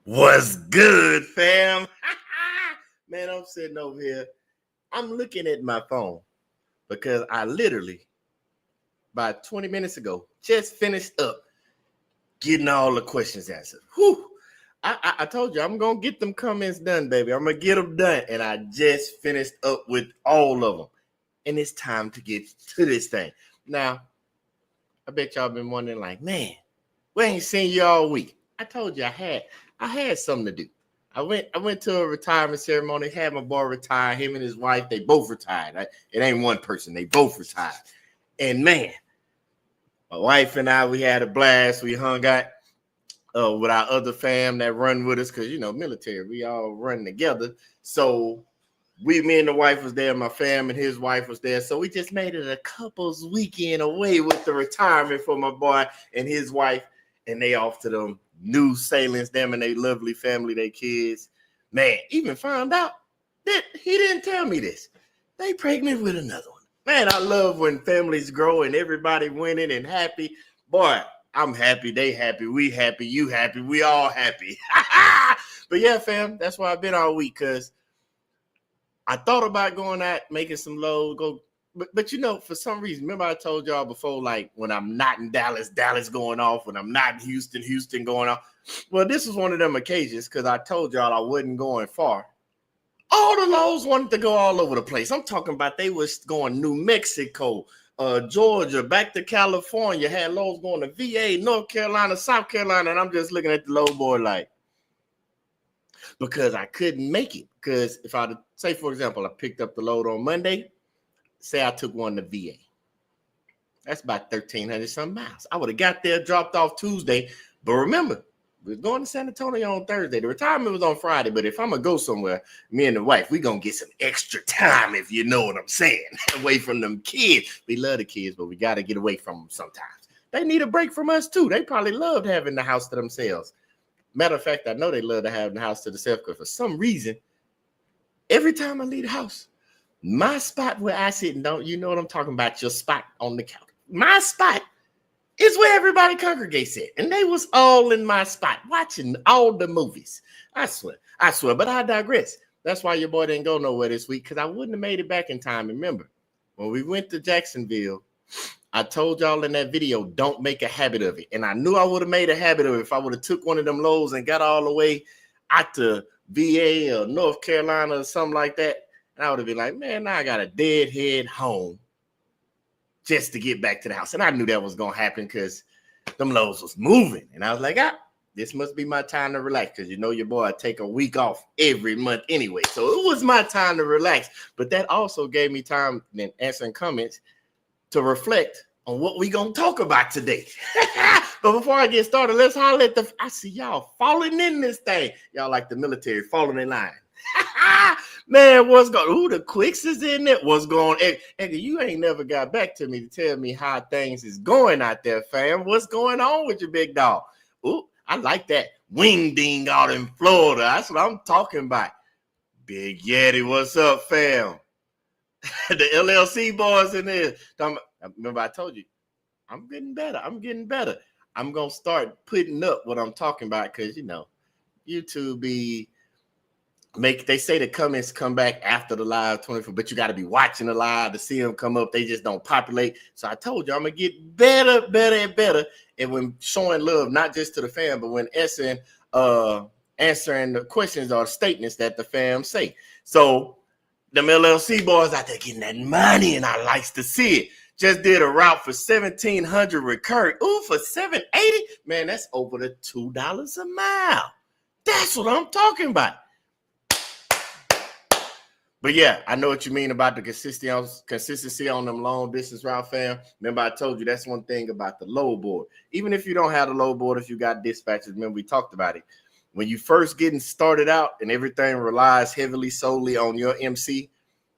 What's good, fam? Man, I'm sitting over here. I'm looking at my phone because I literally, about 20 minutes ago, just finished up getting all the questions answered. Whew. I told you I'm going to get them comments done, baby. I'm going to get them done. And I just finished up with all of them. And it's time to get to this thing. Now, I bet y'all been wondering, like, man, we ain't seen you all week. I told you I had something to do. I went to a retirement ceremony, had my boy retire, him and his wife, they both retired. It ain't one person, they both retired. And man, my wife and I, we had a blast. We hung out with our other fam that run with us, because military, we all run together. So me and the wife was there, my fam and his wife was there. So we just made it a couple's weekend away with the retirement for my boy and his wife. And they off to them New Sailings, them and they lovely family, they kids. Man, even found out that he didn't tell me this. They pregnant with another one. Man, I love when families grow and everybody winning and happy. Boy, I'm happy, they happy, we happy, you happy, we all happy. But yeah, fam, that's why I've been all week, because I thought about going out, making some load, but for some reason, remember I told y'all before, like when I'm not in Dallas, Dallas going off, when I'm not in Houston, Houston going off. Well, this was one of them occasions, because I told y'all I wasn't going far. All the lows wanted to go all over the place. I'm talking about they was going New Mexico, Georgia, back to California, had lows going to VA, North Carolina, South Carolina, and I'm just looking at the low board like, because I couldn't make it. Because if I say, for example, I picked up the load on Monday, say I took one to VA. That's about 1,300 some miles. I would have got there, dropped off Tuesday. But remember, we was going to San Antonio on Thursday. The retirement was on Friday. But if I'm going to go somewhere, me and the wife, we going to get some extra time, if you know what I'm saying, away from them kids. We love the kids, but we got to get away from them sometimes. They need a break from us, too. They probably loved having the house to themselves. Matter of fact, I know they love to have the house to themselves, because for some reason, every time I leave the house, my spot where I sit, and don't you know what I'm talking about, your spot on the couch. My spot is where everybody congregates at. And they was all in my spot, watching all the movies. I swear. But I digress. That's why your boy didn't go nowhere this week, because I wouldn't have made it back in time. Remember, when we went to Jacksonville, I told y'all in that video, don't make a habit of it. And I knew I would have made a habit of it if I would have took one of them lows and got all the way out to VA or North Carolina or something like that. And I would have been like, man, now I got a deadhead home just to get back to the house. And I knew that was going to happen, because them lows was moving. And I was like, this must be my time to relax, because your boy, I take a week off every month anyway. So it was my time to relax. But that also gave me time, then answering comments, to reflect on what we going to talk about today. But before I get started, let's holler at I see y'all falling in this thing. Y'all like the military, falling in line. Man, what's going on? Ooh, the Quicks is in there. What's going on? Hey, you ain't never got back to me to tell me how things is going out there, fam. What's going on with your big dog? Ooh, I like that wing ding out in Florida. That's what I'm talking about. Big Yeti, what's up, fam? The LLC boys in there. Remember, I told you, I'm getting better. I'm going to start putting up what I'm talking about, because, YouTube they say the comments come back after the live 24, but you got to be watching the live to see them come up. They just don't populate. So I told you I'm going to get better and better. And when showing love, not just to the fam, but when answering the questions or statements that the fam say. So them LLC boys out there getting that money, and I likes to see it. Just did a route for 1,700 recurring. Ooh, for 780, man, that's over the $2 a mile. That's what I'm talking about. But yeah, I know what you mean about the consistency on them long distance route, fam. Remember, I told you that's one thing about the load board. Even if you don't have the load board, if you got dispatchers, remember we talked about it. When you first getting started out and everything relies heavily solely on your MC,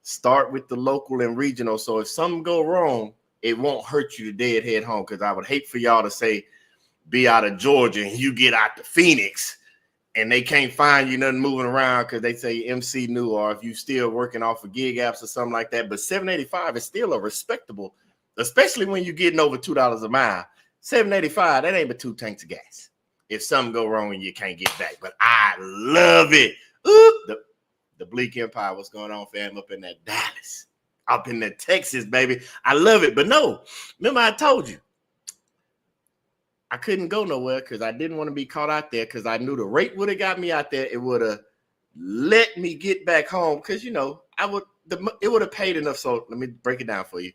start with the local and regional. So if something go wrong, it won't hurt you to deadhead home. Because I would hate for y'all to say, be out of Georgia and you get out to Phoenix and they can't find you nothing moving around because they say MC new, or if you still working off of gig apps or something like that. But $785 is still a respectable, especially when you're getting over $2 a mile. $785, that ain't but 2 tanks of gas. if something go wrong and you can't get back. But I love it. Ooh, the Bleak Empire, what's going on, fam, up in that Dallas, up in that Texas, baby. I love it. But no, remember I told you, I couldn't go nowhere because I didn't want to be caught out there because I knew the rate would have got me out there. It would have let me get back home because, you know, it would have paid enough. So let me break it down for you.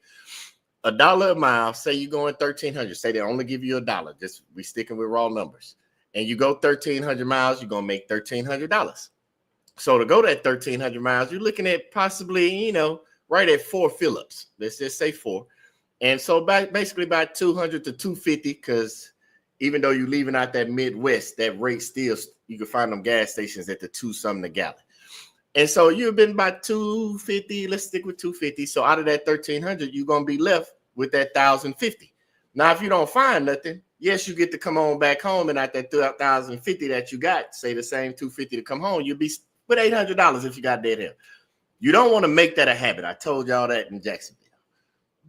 $1 a mile, say you're going 1,300. Say they only give you $1. Just we sticking with raw numbers. And you go 1,300 miles, you're going to make $1,300. So to go that 1,300 miles, you're looking at possibly, you know, right at 4 fill-ups. Let's just say 4. And so basically about 200 to 250 because even though you're leaving out that Midwest, that rate still, you can find them gas stations at the 2-something a gallon. And so you've been about 250. Let's stick with 250. So out of that 1,300, you're going to be left with that 1,050. Now, if you don't find nothing, yes, you get to come on back home. And at that 1,050 that you got, say the same 250 to come home, you'll be with $800 if you got deadhead. You don't want to make that a habit. I told y'all that in Jacksonville.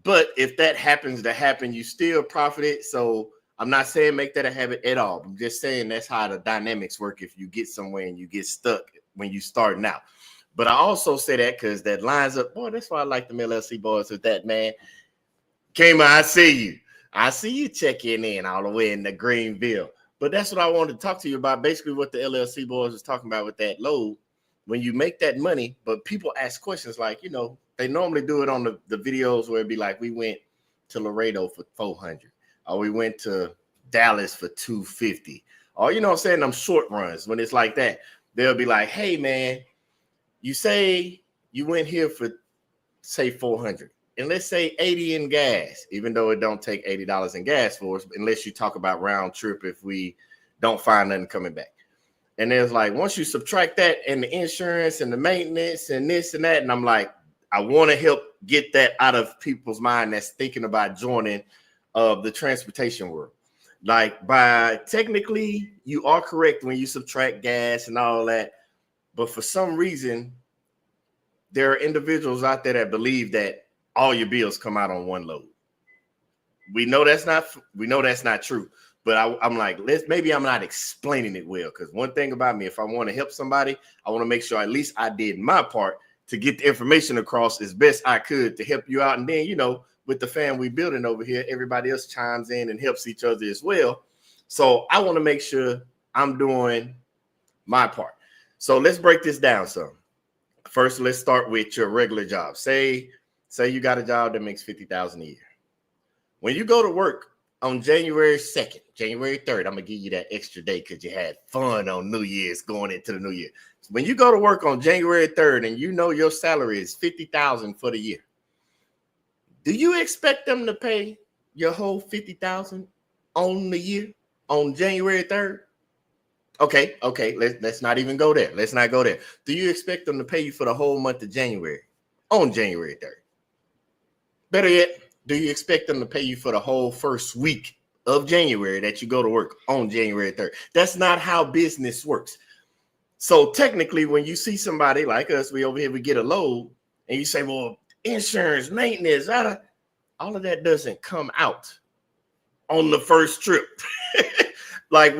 But if that happens to happen, you still profited. So I'm not saying make that a habit at all. I'm just saying that's how the dynamics work if you get somewhere and you get stuck when you starting out. But I also say that because that lines up. Boy, that's why I like the LLC boys with that, man. Kamer, I see you. I see you checking in all the way in the Greenville. But that's what I wanted to talk to you about. Basically what the LLC boys was talking about with that load. When you make that money, but people ask questions like, you know, they normally do it on the videos where it'd be like, we went to Laredo for 400. Or we went to Dallas for 250. Or, you know what I'm saying, them short runs. When it's like that, they'll be like, hey, man, you say you went here for, say, 400. And let's say 80 in gas, even though it don't take $80 in gas for us, unless you talk about round trip if we don't find nothing coming back. And there's like, once you subtract that and the insurance and the maintenance and this and that, and I'm like, I want to help get that out of people's mind that's thinking about joining the transportation world. Like, by technically, you are correct when you subtract gas and all that. But for some reason, there are individuals out there that believe that all your bills come out on one load. We know that's not true. But I'm like, maybe I'm not explaining it well. Because one thing about me, if I want to help somebody, I want to make sure at least I did my part to get the information across as best I could to help you out. And then, you know, with the fam we building over here, everybody else chimes in and helps each other as well. So I want to make sure I'm doing my part. So let's break this down some. First, let's start with your regular job. Say you got a job that makes $50,000 a year. When you go to work on January 2nd, January 3rd, I'm going to give you that extra day because you had fun on New Year's going into the new year. When you go to work on January 3rd and you know your salary is $50,000 for the year, do you expect them to pay your whole $50,000 on the year on January 3rd? Okay, let's not even go there. Let's not go there. Do you expect them to pay you for the whole month of January on January 3rd? Better yet, do you expect them to pay you for the whole first week of January that you go to work on January 3rd? That's not how business works. So technically, when you see somebody like us, we over here, we get a load, and you say, well, insurance, maintenance, all of that doesn't come out on the first trip. Like,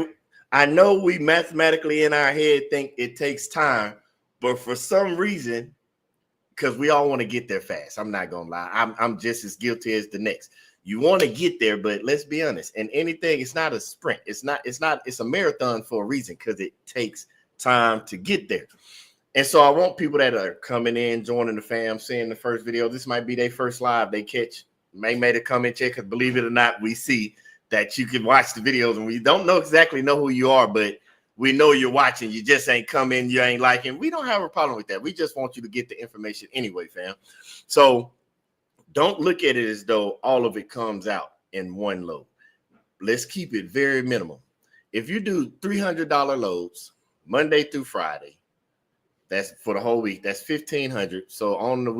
I know we mathematically in our head think it takes time, but for some reason, because we all want to get there fast. I'm not gonna lie. I'm just as guilty as the next. You want to get there, but let's be honest. And anything, it's not a sprint. It's a marathon for a reason because it takes time to get there. And so I want people that are coming in, joining the fam, seeing the first video. This might be their first live they catch. May made a comment check because believe it or not, we see that you can watch the videos and we don't know who you are, but we know you're watching. You just ain't come in, you ain't liking. We don't have a problem with that. We just want you to get the information anyway, fam. So don't look at it as though all of it comes out in one load. Let's keep it very minimal. If you do $300 loads Monday through Friday, that's for the whole week. That's $1,500. So on the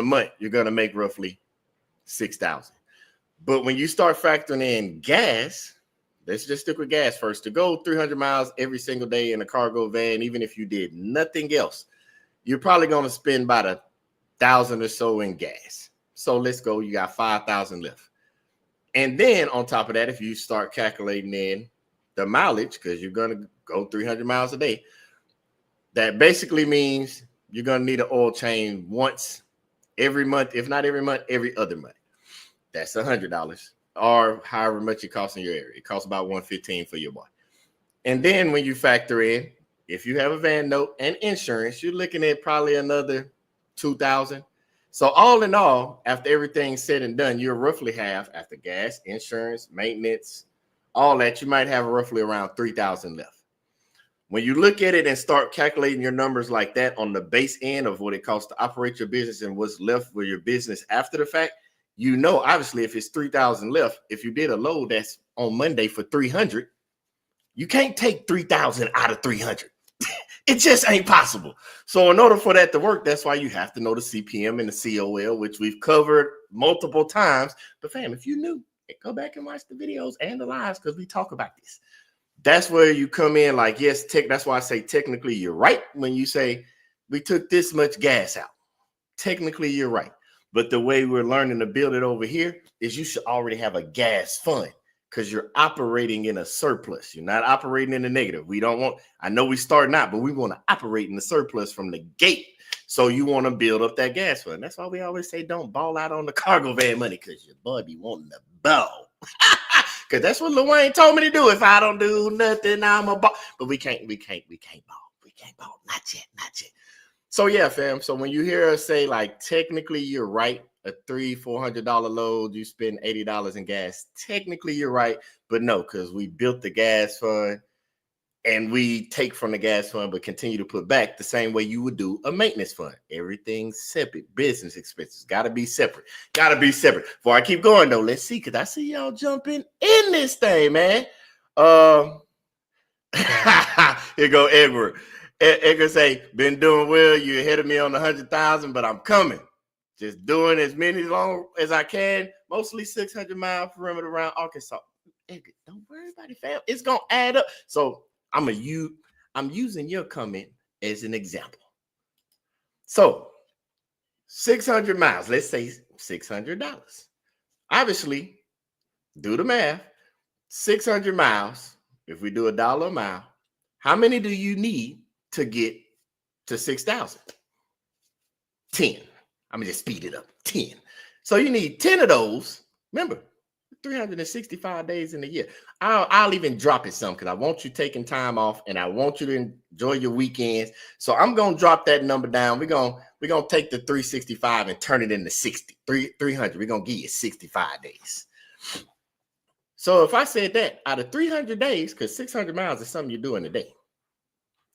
month, you're gonna make roughly $6,000. But when you start factoring in gas, let's just stick with gas first. To go 300 miles every single day in a cargo van, even if you did nothing else, you're probably going to spend about $1,000 or so in gas. So let's go. You got $5,000 left. And then on top of that, if you start calculating in the mileage, because you're going to go 300 miles a day, that basically means you're going to need an oil change once every month, if not every month, every other month. That's $100 or however much it costs in your area. It costs about $115 for your boy. And then when you factor in, if you have a van note and insurance, you're looking at probably another $2,000. So all in all, after everything's said and done, you're roughly have, after gas, insurance, maintenance, all that, you might have roughly around $3,000 left. When you look at it and start calculating your numbers like that on the base end of what it costs to operate your business and what's left for your business after the fact, you know, obviously, if it's 3,000 left, if you did a load that's on Monday for 300, you can't take 3,000 out of 300. It just ain't possible. So in order for that to work, that's why you have to know the CPM and the COL, which we've covered multiple times. But fam, if you knew, go back and watch the videos and the lives because we talk about this. That's where you come in like, yes, that's why I say technically you're right when you say we took this much gas out. Technically, you're right. But the way we're learning to build it over here is you should already have a gas fund because you're operating in a surplus. You're not operating in a negative. We don't want, I know we starting out, but we want to operate in the surplus from the gate. So you want to build up that gas fund. That's why we always say don't ball out on the cargo van money because your boy be wanting to ball. Because that's what Lil Wayne told me to do. If I don't do nothing, I'm a ball. But we can't ball. We can't ball. Not yet. So yeah, fam. So when you hear us say like technically you're right, a $300-400 load, you spend $80 in gas. Technically you're right, but no, because we built the gas fund and we take from the gas fund, but continue to put back the same way you would do a maintenance fund. Everything's separate. Business expenses gotta be separate. Before I keep going though, let's see, because I see y'all jumping in this thing, man. Here go Edward. Edgar say, been doing well. You're ahead of me on 100,000, but I'm coming. Just doing as many long as I can. Mostly 600-mile perimeter around Arkansas. Edgar, don't worry about it, fam. It's gonna add up. So I'm using your comment as an example. So 600 miles. Let's say $600. Obviously, do the math. 600 miles. If we do $1 a mile, how many do you need to get to 6,000? 10. I'm gonna just speed it up. 10. So you need 10 of those. Remember, 365 days in a year. I'll even drop it some because I want you taking time off and I want you to enjoy your weekends. So I'm gonna drop that number down. We're gonna take the 365 and turn it into 300. We're gonna give you 65 days. So if I said that out of 300 days, because 600 miles is something you do in a day.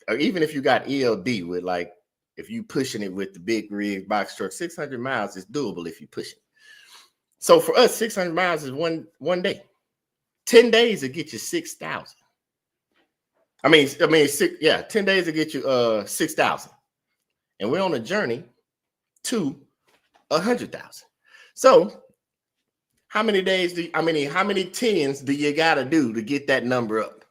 Or even if you got ELD with like, if you pushing it with the big rig box truck, 600 miles is doable if you push it. So for us, 600 miles is one day. 10 days to get you 6,000. 10 days to get you 6,000. And we're on a journey to 100,000. So how many days how many tens do you gotta do to get that number up?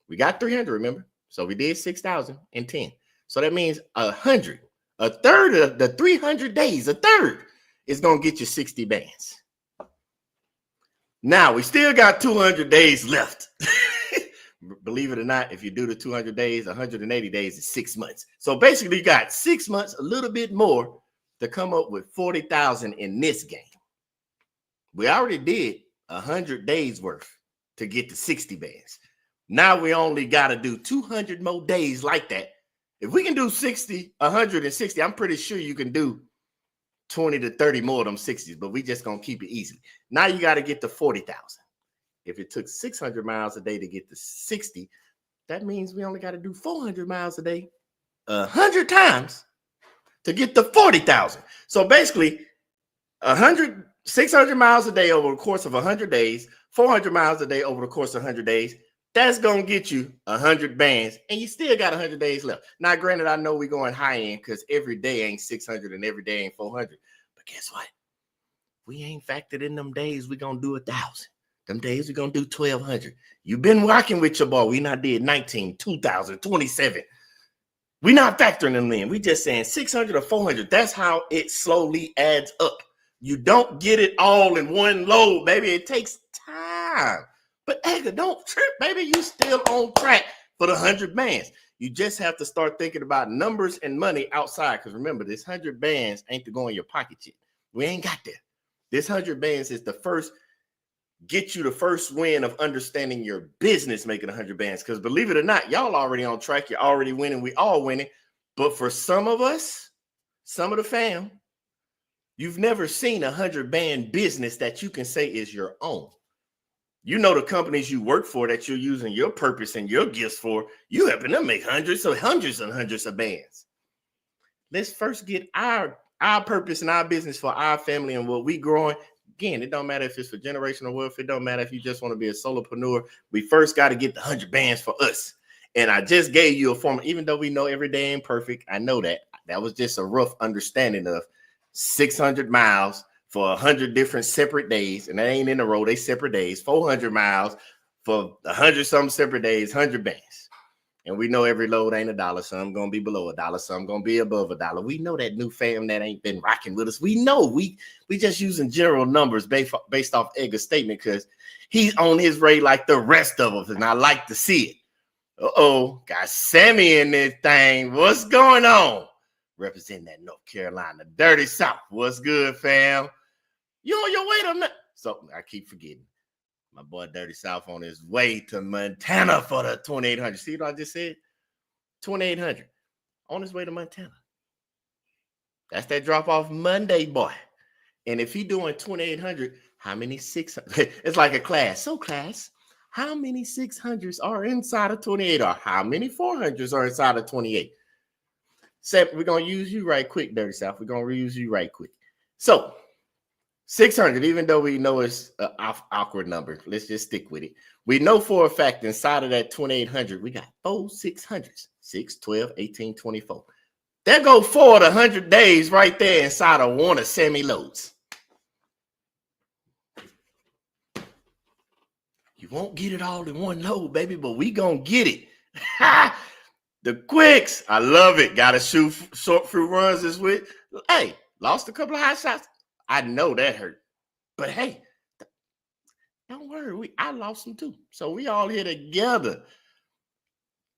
We got 300, remember? So we did 6,010. So that means 100, a third of the 300 days, a third is going to get you 60 bands. Now we still got 200 days left. Believe it or not, if you do the 200 days, 180 days is 6 months. So basically you got 6 months, a little bit more to come up with 40,000 in this game. We already did 100 days worth to get to 60 bands. Now we only got to do 200 more days like that. If we can do 160, I'm pretty sure you can do 20 to 30 more of them 60s, but we just going to keep it easy. Now you got to get to 40,000. If it took 600 miles a day to get to 60, that means we only got to do 400 miles a day 100 times to get to 40,000. So basically 600 miles a day over the course of 100 days, 400 miles a day over the course of 100 days. That's going to get you 100 bands, and you still got 100 days left. Now, granted, I know we're going high end because every day ain't 600 and every day ain't 400. But guess what? We ain't factored in them days we're going to do 1,000. Them days we're going to do 1,200. You've been rocking with your boy. We not did 19, 2,000, 27. We not factoring them in. We just saying 600 or 400. That's how it slowly adds up. You don't get it all in one load, baby. It takes time. But Edgar, don't trip, baby. You still on track for the 100 bands. You just have to start thinking about numbers and money outside. Because remember, this 100 bands ain't to go in your pocket yet. We ain't got there. This 100 bands is the first, get you the first win of understanding your business making 100 bands. Because believe it or not, y'all already on track. You're already winning. We all winning. But for some of us, some of the fam, you've never seen a 100 band business that you can say is your own. You know the companies you work for that you're using your purpose and your gifts for, you helping them make hundreds and hundreds of bands. Let's first get our purpose and our business for our family and what we growing. Again, it don't matter if it's for generational wealth. It don't matter if you just want to be a solopreneur. We first got to get the 100 bands for us. And I just gave you a formula, even though we know every day ain't perfect. I know that. That was just a rough understanding of 600 miles for 100 different separate days. And that ain't in a row. They separate days. 400 miles for 100 some separate days, 100 bands. And we know every load ain't $1. Some going to be below $1. Some going to be above $1. We know that new fam that ain't been rocking with us. We know we just using general numbers based off Edgar's statement because he's on his way like the rest of us. And I like to see it. Uh-oh, got Sammy in this thing. What's going on? Representing that North Carolina dirty South. What's good, fam? You on your way to so I keep forgetting. My boy Dirty South on his way to Montana for the 2800. See what I just said? 2800 on his way to Montana. That's that drop off Monday, boy. And if he doing 2800, how many 600? It's like a class. So class, how many 600s are inside of 28 or how many 400s are inside of 28? Seth, we're going to use you right quick, Dirty South. We're going to reuse you right quick. So 600, even though we know it's an awkward number, let's just stick with it. We know for a fact inside of that 2800, we got 4 600s, 6, 12, 18, 24. There go 4 to 100 days right there inside of one of Sammy loads. You won't get it all in one load, baby, but we gonna get it. The quicks, I love it. Got to shoot short fruit runs this week. Hey, lost a couple of hot shots. I know that hurt, but hey, don't worry. I lost them too, so we all here together.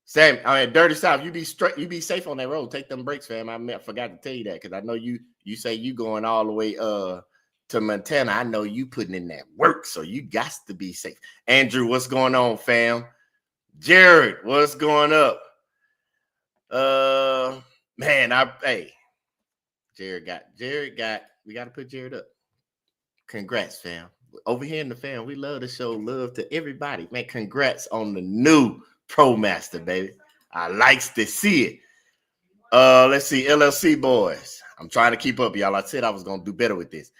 Sam, I mean, Dirty South, you be straight, you be safe on that road. Take them breaks, fam. I forgot to tell you that because I know you say you going all the way to Montana. I know you putting in that work, so you got to be safe. Andrew, what's going on, fam? Jared, what's going up? Man, Jared got, we got to put Jared up. Congrats, fam. Over here in the fam, we love to show love to everybody. Man, congrats on the new Pro Master, baby. I likes to see it. Let's see, LLC boys. I'm trying to keep up, y'all. I said I was going to do better with this.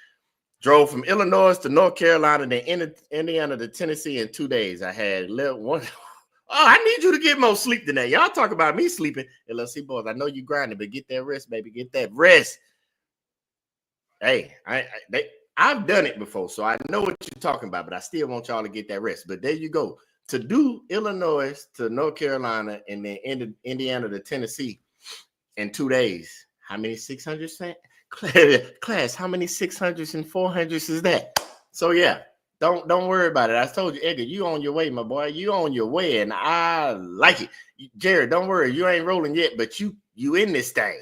Drove from Illinois to North Carolina, then Indiana to Tennessee in 2 days. I had one. Oh, I need you to get more sleep than that. Y'all talk about me sleeping. LLC boys, I know you grinding, but get that rest, baby. Get that rest. Hey, I've done it before, so I know what you're talking about, but I still want y'all to get that rest. But there you go. To do Illinois to North Carolina and then Indiana to Tennessee in 2 days. How many 600s? Class, how many 600s and 400s is that? So yeah, don't worry about it. I told you, Edgar, you on your way, my boy. You on your way, and I like it. Jared, don't worry, you ain't rolling yet, but you in this thing.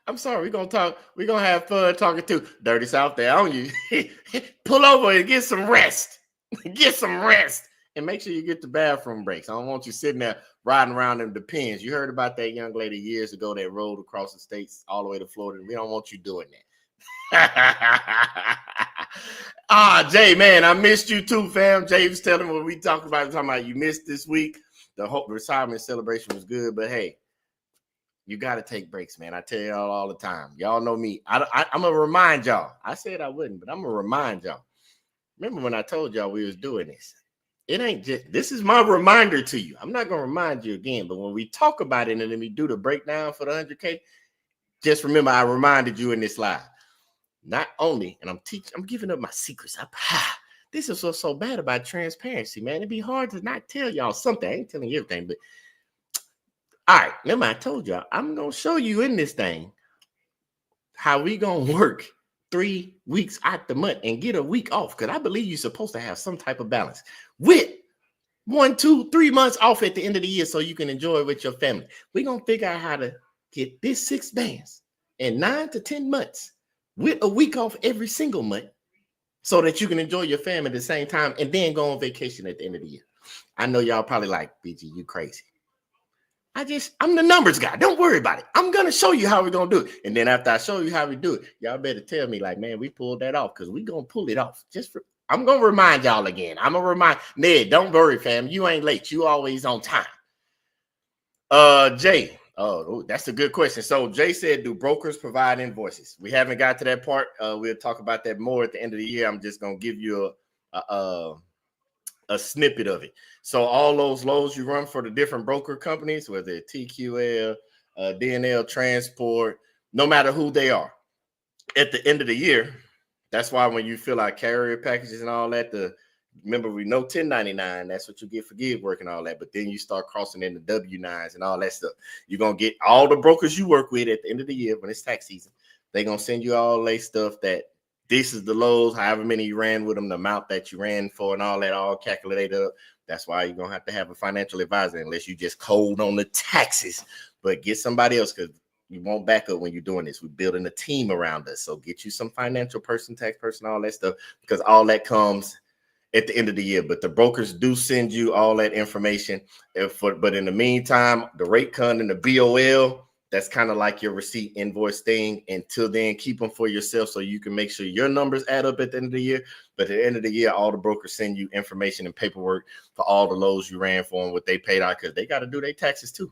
I'm sorry, we're gonna talk. We're gonna have fun talking to Dirty South there on you. Pull over and get some rest. Get some rest. And make sure you get the bathroom breaks. I don't want you sitting there riding around in the pins. You heard about that young lady years ago that rode across the states all the way to Florida. We don't want you doing that. Jay, man, I missed you too, fam. Jay was telling me what we talking about you missed this week. The whole retirement celebration was good, but hey, you got to take breaks, man. I tell y'all all the time. Y'all know me. I'm going to remind y'all. I said I wouldn't, but I'm going to remind y'all. Remember when I told y'all we was doing this? It ain't just, this is my reminder to you. I'm not going to remind you again, but when we talk about it and then we do the breakdown for the 100K, just remember I reminded you in this live. Not only, and I'm giving up my secrets. This is what's so bad about transparency, man. It'd be hard to not tell y'all something. I ain't telling you everything, but all right, remember I told y'all, I'm going to show you in this thing how we gonna work 3 weeks out the month and get a week off, because I believe you're supposed to have some type of balance with 1, 2, 3 months off at the end of the year so you can enjoy it with your family. We're gonna figure out how to get this 6 bands in 9 to 10 months with a week off every single month so that you can enjoy your family at the same time and then go on vacation at the end of the year. I know y'all probably like, BG, you crazy. I'm the numbers guy. Don't worry about it. I'm going to show you how we're going to do it. And then after I show you how we do it, y'all better tell me like, man, we pulled that off, because we're going to pull it off. I'm going to remind y'all again. I'm going to remind Ned, don't worry, fam. You ain't late. You always on time. Jay. Oh, that's a good question. So Jay said, do brokers provide invoices? We haven't got to that part. We'll talk about that more at the end of the year. I'm just going to give you a snippet of it. So all those loads you run for the different broker companies, whether it's TQL, DNL Transport, no matter who they are, at the end of the year, that's why when you fill out carrier packages and all that, remember we know 1099, that's what you get for gig work and all that, but then you start crossing in the W-9s and all that stuff. You're going to get all the brokers you work with at the end of the year when it's tax season. They're going to send you all that stuff that this is the lows, however many you ran with them, the amount that you ran for and all that, all calculated up. That's why you're going to have a financial advisor unless you just cold on the taxes. But get somebody else, because you won't back up when you're doing this. We're building a team around us. So get you some financial person, tax person, all that stuff, because all that comes at the end of the year. But the brokers do send you all that information. But in the meantime, the rate con and the BOL, that's kind of like your receipt invoice thing. Until then, keep them for yourself so you can make sure your numbers add up at the end of the year. But at the end of the year, all the brokers send you information and paperwork for all the loads you ran for and what they paid out, because they got to do their taxes too.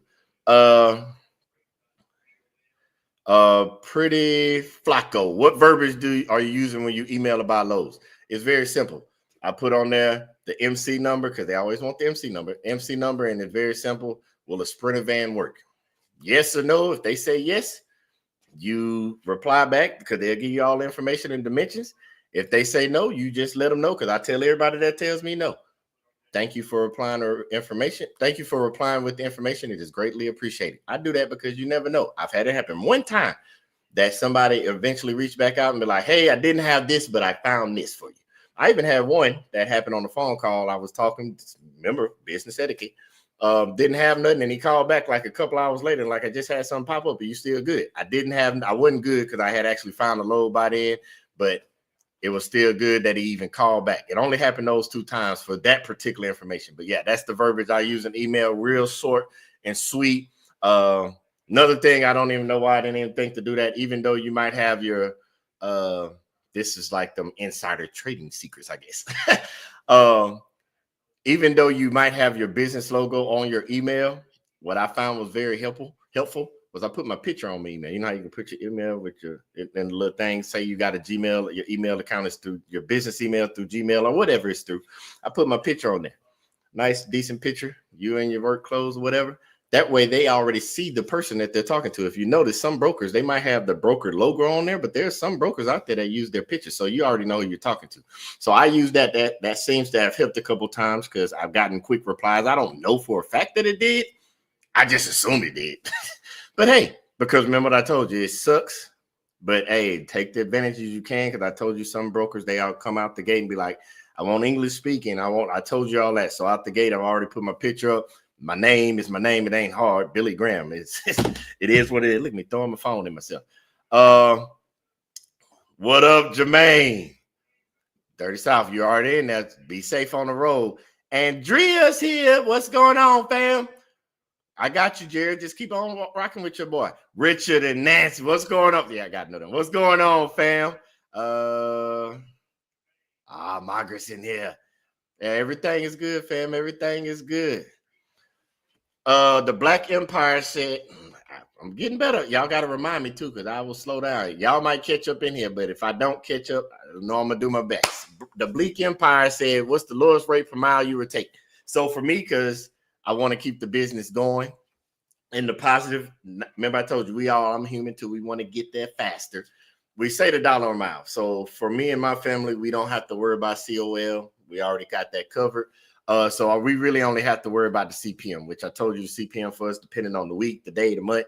Pretty Flacco, what verbiage are you using when you email about loads? It's very simple. I put on there the MC number, because they always want the MC number, and it's very simple. Will a Sprinter van work? Yes or no. If they say yes, you reply back, because they'll give you all the information and dimensions. If they say no, you just let them know, because I tell everybody that tells me no. Thank you for replying or information. Thank you for replying with the information. It is greatly appreciated. I do that because you never know. I've had it happen one time that somebody eventually reached back out and be like, hey, I didn't have this, but I found this for you. I even had one that happened on the phone call. I was talking, remember, business etiquette. Didn't have nothing, and he called back like a couple hours later, like, I just had something pop up. Are you still good? I wasn't good because I had actually found a load by then, but it was still good that he even called back. It only happened those 2 times for that particular information. But yeah, that's the verbiage I use in email, real short and sweet. Another thing, I don't even know why I didn't even think to do that, even though you might have your this is like them insider trading secrets, I guess. Even though you might have your business logo on your email, what I found was very helpful was I put my picture on my email. You know how you can put your email with your and the little thing, say you got a Gmail, your email account is through your business email through Gmail or whatever it's through. I put my picture on there. Nice, decent picture, you in your work clothes or whatever. That way they already see the person that they're talking to. If you notice, some brokers, they might have the broker logo on there, but there's some brokers out there that use their picture. So you already know who you're talking to. So I use that seems to have helped a couple times, because I've gotten quick replies. I don't know for a fact that it did. I just assumed it did. But hey, because remember what I told you, it sucks. But hey, take the advantages you can, because I told you some brokers, they all come out the gate and be like, I want English speaking. I told you all that. So out the gate, I've already put my picture up. My name is my name. It ain't hard. Billy Graham. It is what it is. Look at me throwing my phone in myself. What up, Jermaine? Dirty South, you already in there. Be safe on the road. Andrea's here. What's going on, fam? I got you, Jared. Just keep on rocking with your boy. Richard and Nancy, what's going on? Yeah, I got nothing. What's going on, fam? Margaret's in here. Yeah, everything is good, fam. Everything is good. The Black Empire said, I'm getting better. Y'all got to remind me too, because I will slow down. Y'all might catch up in here, but if I don't catch up, I know I'm going to do my best. The Bleak Empire said, what's the lowest rate per mile you would take? So for me, because I want to keep the business going in the positive, remember I told you, I'm human too. We want to get there faster. We say the dollar a mile. So for me and my family, we don't have to worry about COL. We already got that covered. So we really only have to worry about the CPM, which I told you the CPM for us, depending on the week, the day, the month,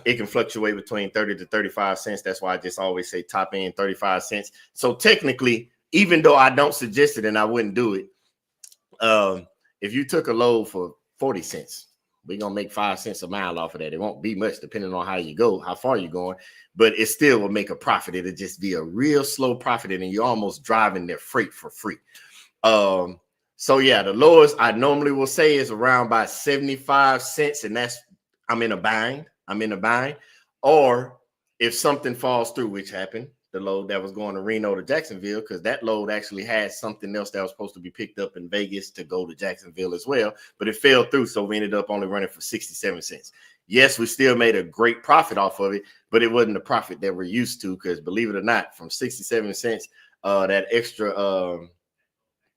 It can fluctuate between 30 to 35 cents. That's why I just always say top end 35 cents. So technically, even though I don't suggest it and I wouldn't do it, if you took a load for 40 cents, we're gonna make 5 cents a mile off of that. It won't be much depending on how you go, how far you're going, but it still will make a profit. It'll just be a real slow profit, and you're almost driving their freight for free. So yeah, the lowest I normally will say is around about 75 cents, and that's I'm in a bind. Or if something falls through, which happened, the load that was going to Reno to Jacksonville, because that load actually had something else that was supposed to be picked up in Vegas to go to Jacksonville as well, but it fell through, so we ended up only running for 67 cents. Yes, we still made a great profit off of it, but it wasn't the profit that we're used to, because believe it or not, from 67 cents, that extra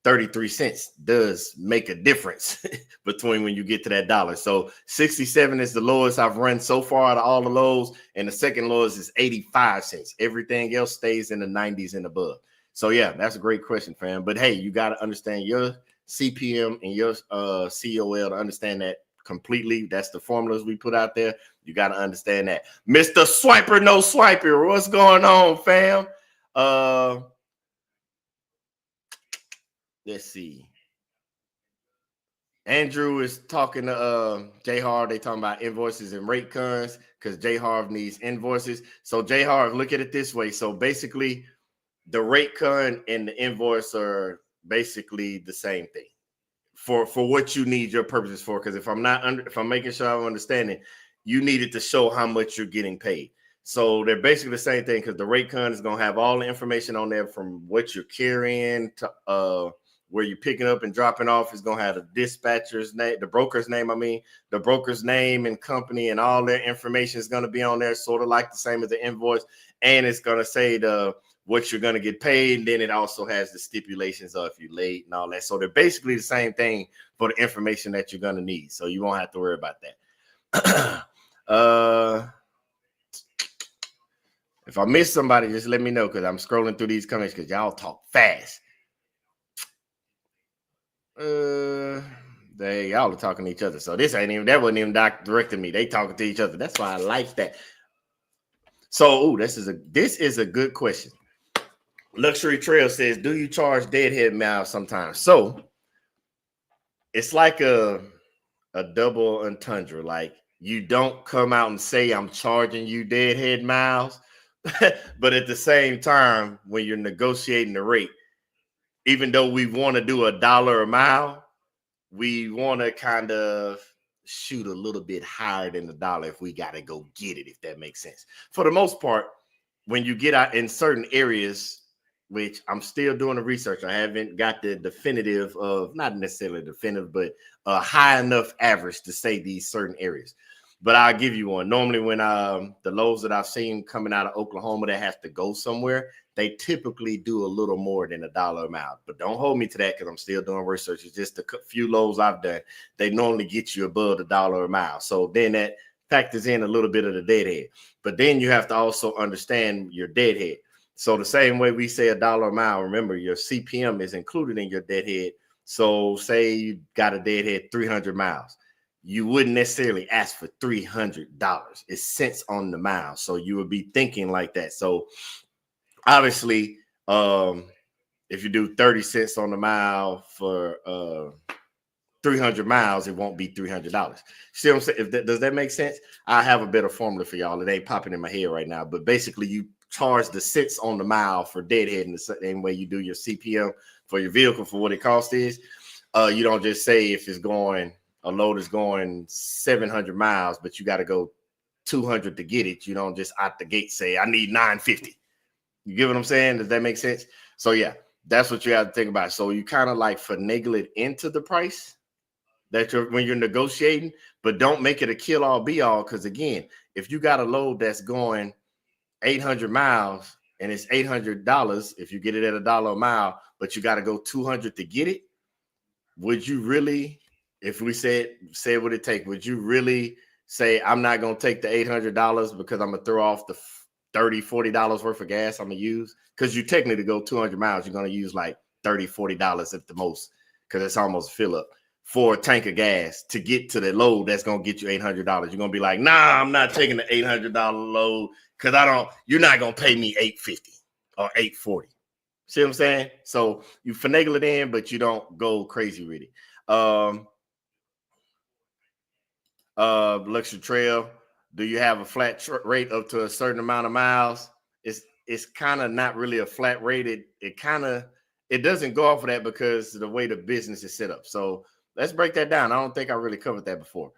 33 cents does make a difference between when you get to that dollar. So 67 is the lowest I've run so far out of all the lows, and the second lowest is 85 cents. Everything else stays in the 90s and above. So yeah, that's a great question, fam. But hey, you got to understand your CPM and your COL to understand that completely. That's the formulas we put out there. You got to understand that. Mr. Swiper, no swiper. What's going on, fam? Let's see. Andrew is talking to J Harv. They talking about invoices and rate cons because J Harv needs invoices. So J Harv, look at it this way. So basically, the rate con and the invoice are basically the same thing for what you need your purposes for. Because if I'm making sure I'm understanding, you needed to show how much you're getting paid. So they're basically the same thing, because the rate con is gonna have all the information on there from what you're carrying to where you're picking up and dropping off. Is going to have the dispatcher's name, the broker's name, the broker's name and company, and all their information is going to be on there, sort of like the same as the invoice. And it's going to say what you're going to get paid. And then it also has the stipulations of if you're late and all that. So they're basically the same thing for the information that you're going to need. So you won't have to worry about that. If I miss somebody, just let me know, because I'm scrolling through these comments because y'all talk fast. Y'all are talking to each other, so that wasn't even directing me. They talking to each other. That's why I like that. So, this is a good question. Luxury Trail says, do you charge deadhead miles sometimes? So it's like a double entendre. Like, you don't come out and say I'm charging you deadhead miles, but at the same time, when you're negotiating the rate, even though we want to do $1 a mile, we want to kind of shoot a little bit higher than the dollar if we got to go get it, if that makes sense. For the most part, when you get out in certain areas, which I'm still doing the research, I haven't got the definitive of, not necessarily definitive, but a high enough average to say these certain areas. But I'll give you one. Normally when the lows that I've seen coming out of Oklahoma that have to go somewhere, they typically do a little more than $1 a mile. But don't hold me to that, because I'm still doing research. It's just a few lows I've done. They normally get you above $1 a mile. So then that factors in a little bit of the deadhead. But then you have to also understand your deadhead. So the same way we say $1 a mile, remember your CPM is included in your deadhead. So say you got a deadhead 300 miles. You wouldn't necessarily ask for $300. It's cents on the mile. So you would be thinking like that. So obviously, if you do 30 cents on the mile for 300 miles, it won't be $300. See what I'm saying? Does that make sense? I have a better formula for y'all. It ain't popping in my head right now. But basically, you charge the cents on the mile for deadhead in the same way you do your CPM for your vehicle for what it cost is. You don't just say if a load is going 700 miles, but you got to go 200 to get it. You don't just out the gate say, I need 950. You get what I'm saying? Does that make sense? So yeah, that's what you have to think about. So you kind of like finagle it into the price that when you're negotiating, but don't make it a kill all be all. Because again, if you got a load that's going 800 miles and it's $800, if you get it at $1 a mile, but you got to go 200 to get it, would you really, if we said what it take, would you really say, I'm not going to take the $800 because I'm going to throw off the $30, $40 worth of gas I'm going to use? Because you technically go 200 miles, you're going to use like $30, $40 at the most, because it's almost fill up. for a tank of gas to get to the load that's gonna get you $800. You're gonna be like, nah, I'm not taking the $800 load because you're not gonna pay me $850 or $840. See what I'm saying? So you finagle it in, but you don't go crazy with it. Luxury Trail, do you have a flat rate up to a certain amount of miles? It's kind of not really a flat rate. It doesn't go off of that because of the way the business is set up. So let's break that down. I don't think I really covered that before.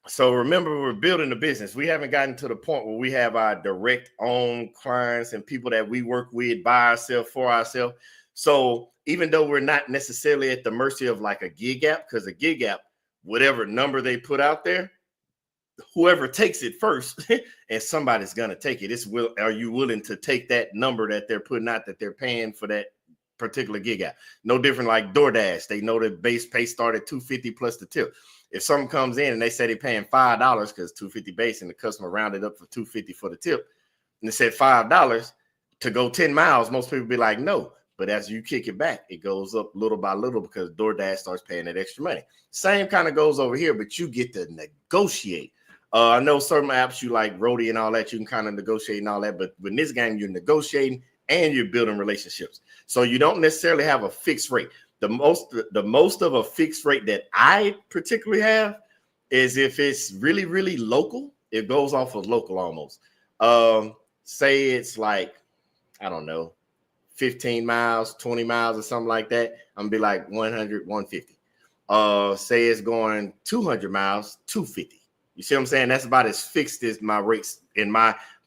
So remember, we're building the business. We haven't gotten to the point where we have our direct own clients and people that we work with by ourselves, for ourselves. So even though we're not necessarily at the mercy of like a gig app, because a gig app, whatever number they put out there, whoever takes it first, and somebody's gonna take it. Are you willing to take that number that they're putting out, that they're paying for that particular gig app? No different like DoorDash. They know the base pay started $250 plus the tip. If someone comes in and they say they're paying $5 because $250 base and the customer rounded up for $250 for the tip, and they said $5 to go 10 miles, most people be like, no. But as you kick it back, it goes up little by little because DoorDash starts paying that extra money. Same kind of goes over here, but you get to negotiate. I know certain apps you like Roadie and all that, you can kind of negotiate and all that, but in this game, you're negotiating and you're building relationships. So you don't necessarily have a fixed rate. The most of a fixed rate that I particularly have is if it's really, really local, it goes off of local almost. Say it's like, I don't know, 15 miles, 20 miles or something like that. I'm gonna be like 100, 150. Say it's going 200 miles, 250. You see what I'm saying? That's about as fixed as my rates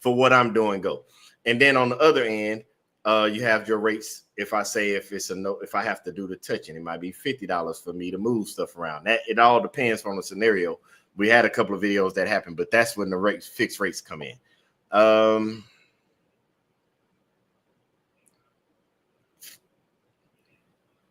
for what I'm doing go. And then on the other end, you have your rates. If I have to do the touching, it might be $50 for me to move stuff around. That it all depends on the scenario. We had a couple of videos that happened, but that's when the fixed rates come in.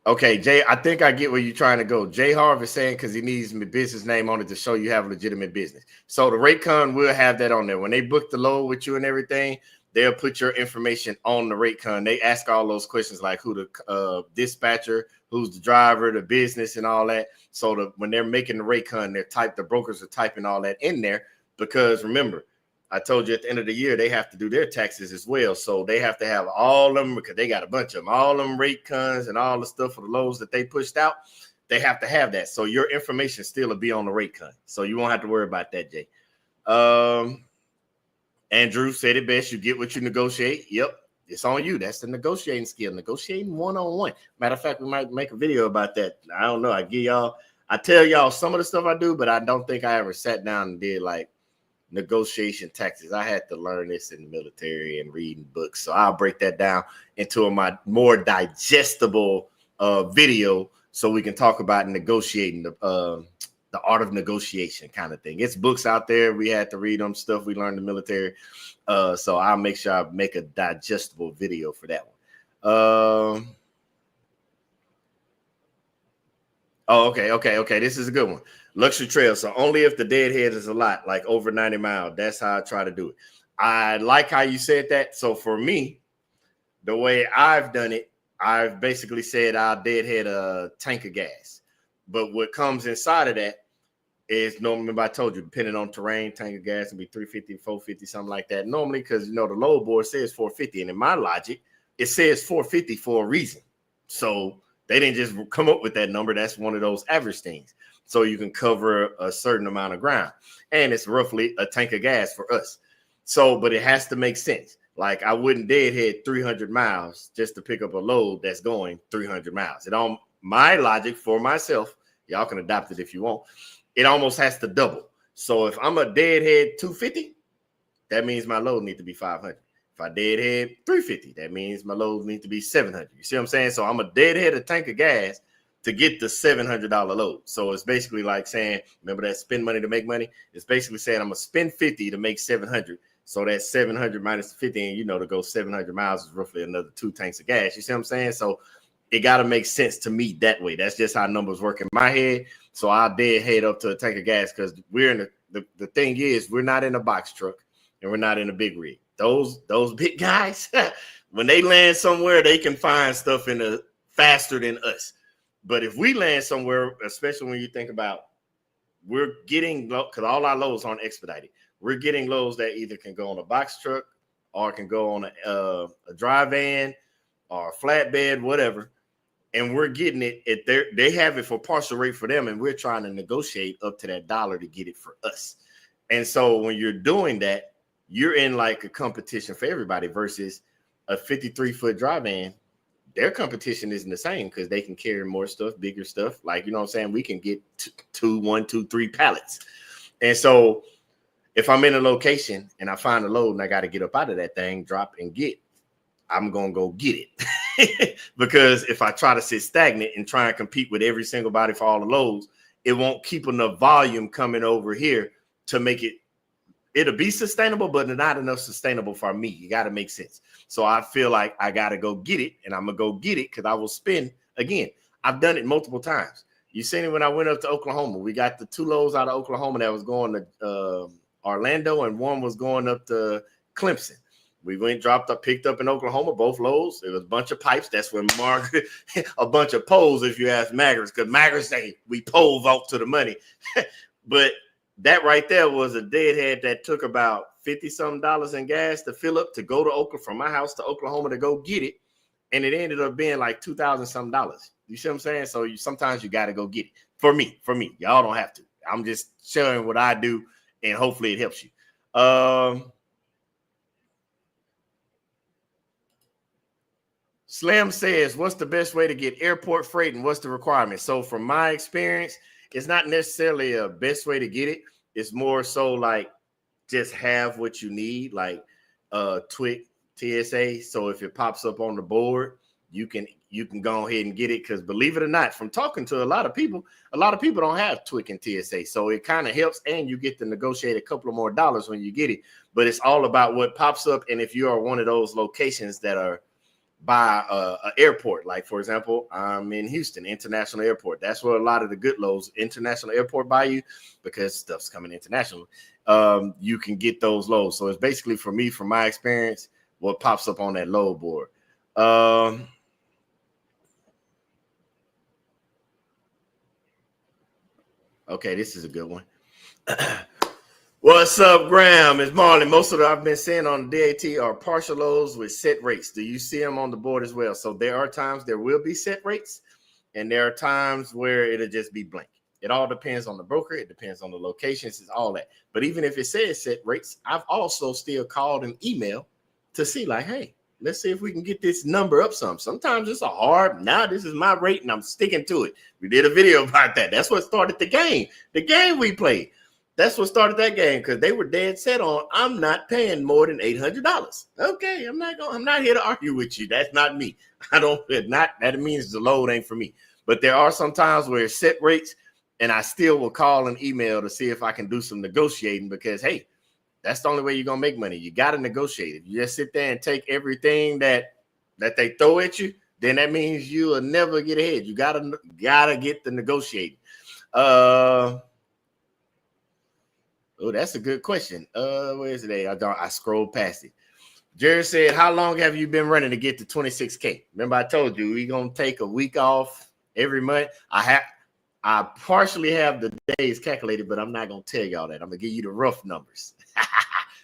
Okay, Jay, I think I get where you're trying to go. Jay Harv is saying because he needs my business name on it to show you have a legitimate business. So the Raycon will have that on there. When they book the load with you and everything, they'll put your information on the Raycon. They ask all those questions like who the dispatcher, who's the driver, the business, and all that. So when they're making the Raycon, the brokers are typing all that in there because remember, I told you at the end of the year, they have to do their taxes as well. So they have to have all of them because they got a bunch of them, all them rate cons and all the stuff for the loads that they pushed out. They have to have that. So your information still will be on the rate con. So you won't have to worry about that, Jay. Andrew said it best. You get what you negotiate. Yep. It's on you. That's the negotiating skill. Negotiating one-on-one. Matter of fact, we might make a video about that. I don't know. I tell y'all some of the stuff I do, but I don't think I ever sat down and did like negotiation tactics. I had to learn this in the military and reading books. So I'll break that down into my more digestible video so we can talk about negotiating, the art of negotiation kind of thing. It's books out there. We had to read them, stuff we learned in the military. So I'll make sure I make a digestible video for that one. Okay. This is a good one. Luxury Trail. So only if the deadhead is a lot, like over 90 miles. That's how I try to do it. I like how you said that. So for me, the way I've done it, I've basically said I'll deadhead a tank of gas. But what comes inside of that is normally, I told you, depending on terrain, tank of gas can be 350, 450, something like that. Normally, because the load board says 450. And in my logic, it says 450 for a reason. So they didn't just come up with that number. That's one of those average things. So you can cover a certain amount of ground. And it's roughly a tank of gas for us. So, but it has to make sense. Like I wouldn't deadhead 300 miles just to pick up a load that's going 300 miles. It on my logic for myself, y'all can adopt it if you want. It almost has to double. So if I'm a deadhead 250, that means my load needs to be 500. If I deadhead 350, that means my load needs to be 700. You see what I'm saying? So I'm a deadhead a tank of gas to get the $700 load. So it's basically like saying, remember that spend money to make money? It's basically saying I'm going to spend 50 to make 700. So that's 700 minus 50, and to go 700 miles is roughly another 2 tanks of gas. You see what I'm saying? So it got to make sense to me that way. That's just how numbers work in my head. So I'll deadhead up to a tank of gas because we're in the thing is we're not in a box truck and we're not in a big rig. Those big guys, when they land somewhere, they can find stuff faster than us. But if we land somewhere, especially when you think about we're getting, because all our loads aren't expedited, we're getting loads that either can go on a box truck or can go on a dry van or a flatbed, whatever. And we're getting it at they have it for partial rate for them, and we're trying to negotiate up to that dollar to get it for us. And so when you're doing that, you're in like a competition for everybody versus a 53-foot dry van. Their competition isn't the same because they can carry more stuff, bigger stuff. Like, you know what I'm saying? We can get 1, 2, 3 pallets. And so if I'm in a location and I find a load and I got to get up out of that thing, drop and get, I'm going to go get it. Because if I try to sit stagnant and try and compete with every single body for all the loads, it won't keep enough volume coming over here to make it'll be sustainable, but not enough sustainable for me. You got to make sense. So I feel like I got to go get it, and I'm going to go get it because I will spend. Again, I've done it multiple times. You seen it when I went up to Oklahoma. We got the 2 loads out of Oklahoma that was going to Orlando, and one was going up to Clemson. We went, dropped up, picked up in Oklahoma, both loads. It was a bunch of pipes. That's when Margaret, a bunch of poles, if you ask Maggers, because Maggers say we pole vault to the money. But that right there was a deadhead that took about $50-something in gas to fill up to go to Oklahoma, from my house to Oklahoma to go get it. And it ended up being like $2,000-something. You see what I'm saying? So sometimes you got to go get it. For me, y'all don't have to. I'm just showing what I do, and hopefully it helps you. Slim says, what's the best way to get airport freight and what's the requirement? So from my experience, it's not necessarily a best way to get it. It's more so like just have what you need, like TWIC, TSA. So if it pops up on the board, you can go ahead and get it. Because believe it or not, from talking to a lot of people don't have TWIC and TSA. So it kind of helps, and you get to negotiate a couple of more dollars when you get it. But it's all about what pops up. And if you are one of those locations that are by an airport, like for example, I'm in Houston International Airport. That's where a lot of the good loads, International Airport, buy you, because stuff's coming international. You can get those loads. So it's basically, for me, from my experience, what pops up on that load board. Okay, this is a good one. What's up, Graham? It's Marlon. Most of I've been seeing on the DAT are partial loads with set rates. Do you see them on the board as well? So there are times there will be set rates, and there are times where it'll just be blank. It all depends on the broker. It depends on the locations. It's all that. But even if it says set rates, I've also still called and emailed to see, like, hey, let's see if we can get this number up some. Sometimes it's a hard, now this is my rate and I'm sticking to it. We did a video about that. That's what started the game we played. That's what started that game, because they were dead set on, I'm not paying more than $800. Okay, I'm not here to argue with you. That's not me. That means the load ain't for me. But there are some times where it's set rates, and I still will call and email to see if I can do some negotiating, because hey, that's the only way you're gonna make money. You got to negotiate. If you just sit there and take everything that they throw at you, then that means you will never get ahead. You gotta get the negotiating. Oh, that's a good question. Where is it? I scrolled past it. Jerry said, how long have you been running to get to 26K? Remember, I told you we're gonna take a week off every month. I partially have the days calculated, but I'm not gonna tell y'all that. I'm gonna give you the rough numbers.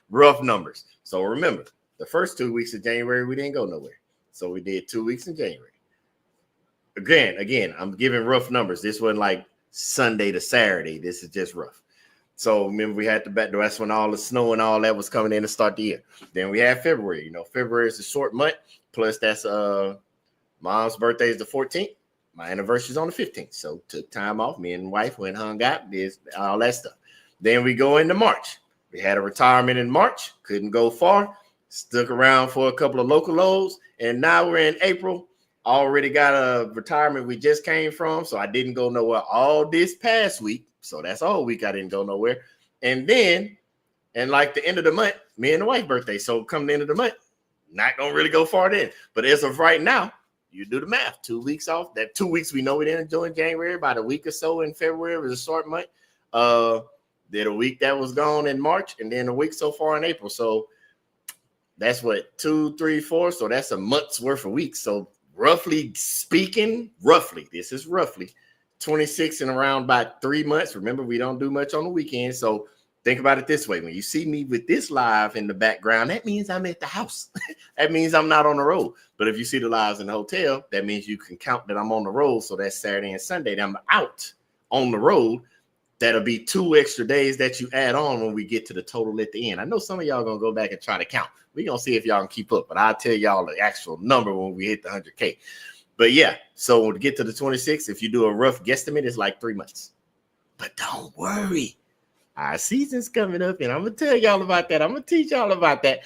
Rough numbers. So remember, the first 2 weeks of January, we didn't go nowhere. So we did 2 weeks in January. Again, I'm giving rough numbers. This wasn't like Sunday to Saturday. This is just rough. So remember, we had that's when all the snow and all that was coming in to start the year. Then we had February. You know, February is a short month. Plus, that's mom's birthday is the 14th. My anniversary is on the 15th. So took time off. Me and wife went hung out, did all that stuff. Then we go into March. We had a retirement in March. Couldn't go far. Stuck around for a couple of local loads. And now we're in April. Already got a retirement we just came from. So I didn't go nowhere all this past week. So that's all week I didn't go nowhere. And then, and like the end of the month, me and the wife's birthday. So come the end of the month, not going to really go far then. But as of right now, you do the math. 2 weeks off. That 2 weeks we know we didn't enjoy in January. About a week or so in February was a short month. Then a week that was gone in March, and then a week so far in April. So that's what, 2, 3, 4. So that's a month's worth of weeks. So roughly speaking, this is roughly 26 in around about 3 months. Remember, we don't do much on the weekend. So think about it this way. When you see me with this live in the background, that means I'm at the house. That means I'm not on the road. But if you see the lives in the hotel, that means you can count that I'm on the road. So that's Saturday and Sunday that I'm out on the road. That'll be 2 extra days that you add on when we get to the total at the end. I know some of y'all going to go back and try to count. We're going to see if y'all can keep up. But I'll tell y'all the actual number when we hit the 100K. But yeah, so to get to the 26, if you do a rough guesstimate, it's like 3 months. But don't worry. Our season's coming up, and I'm going to tell y'all about that. I'm going to teach y'all about that.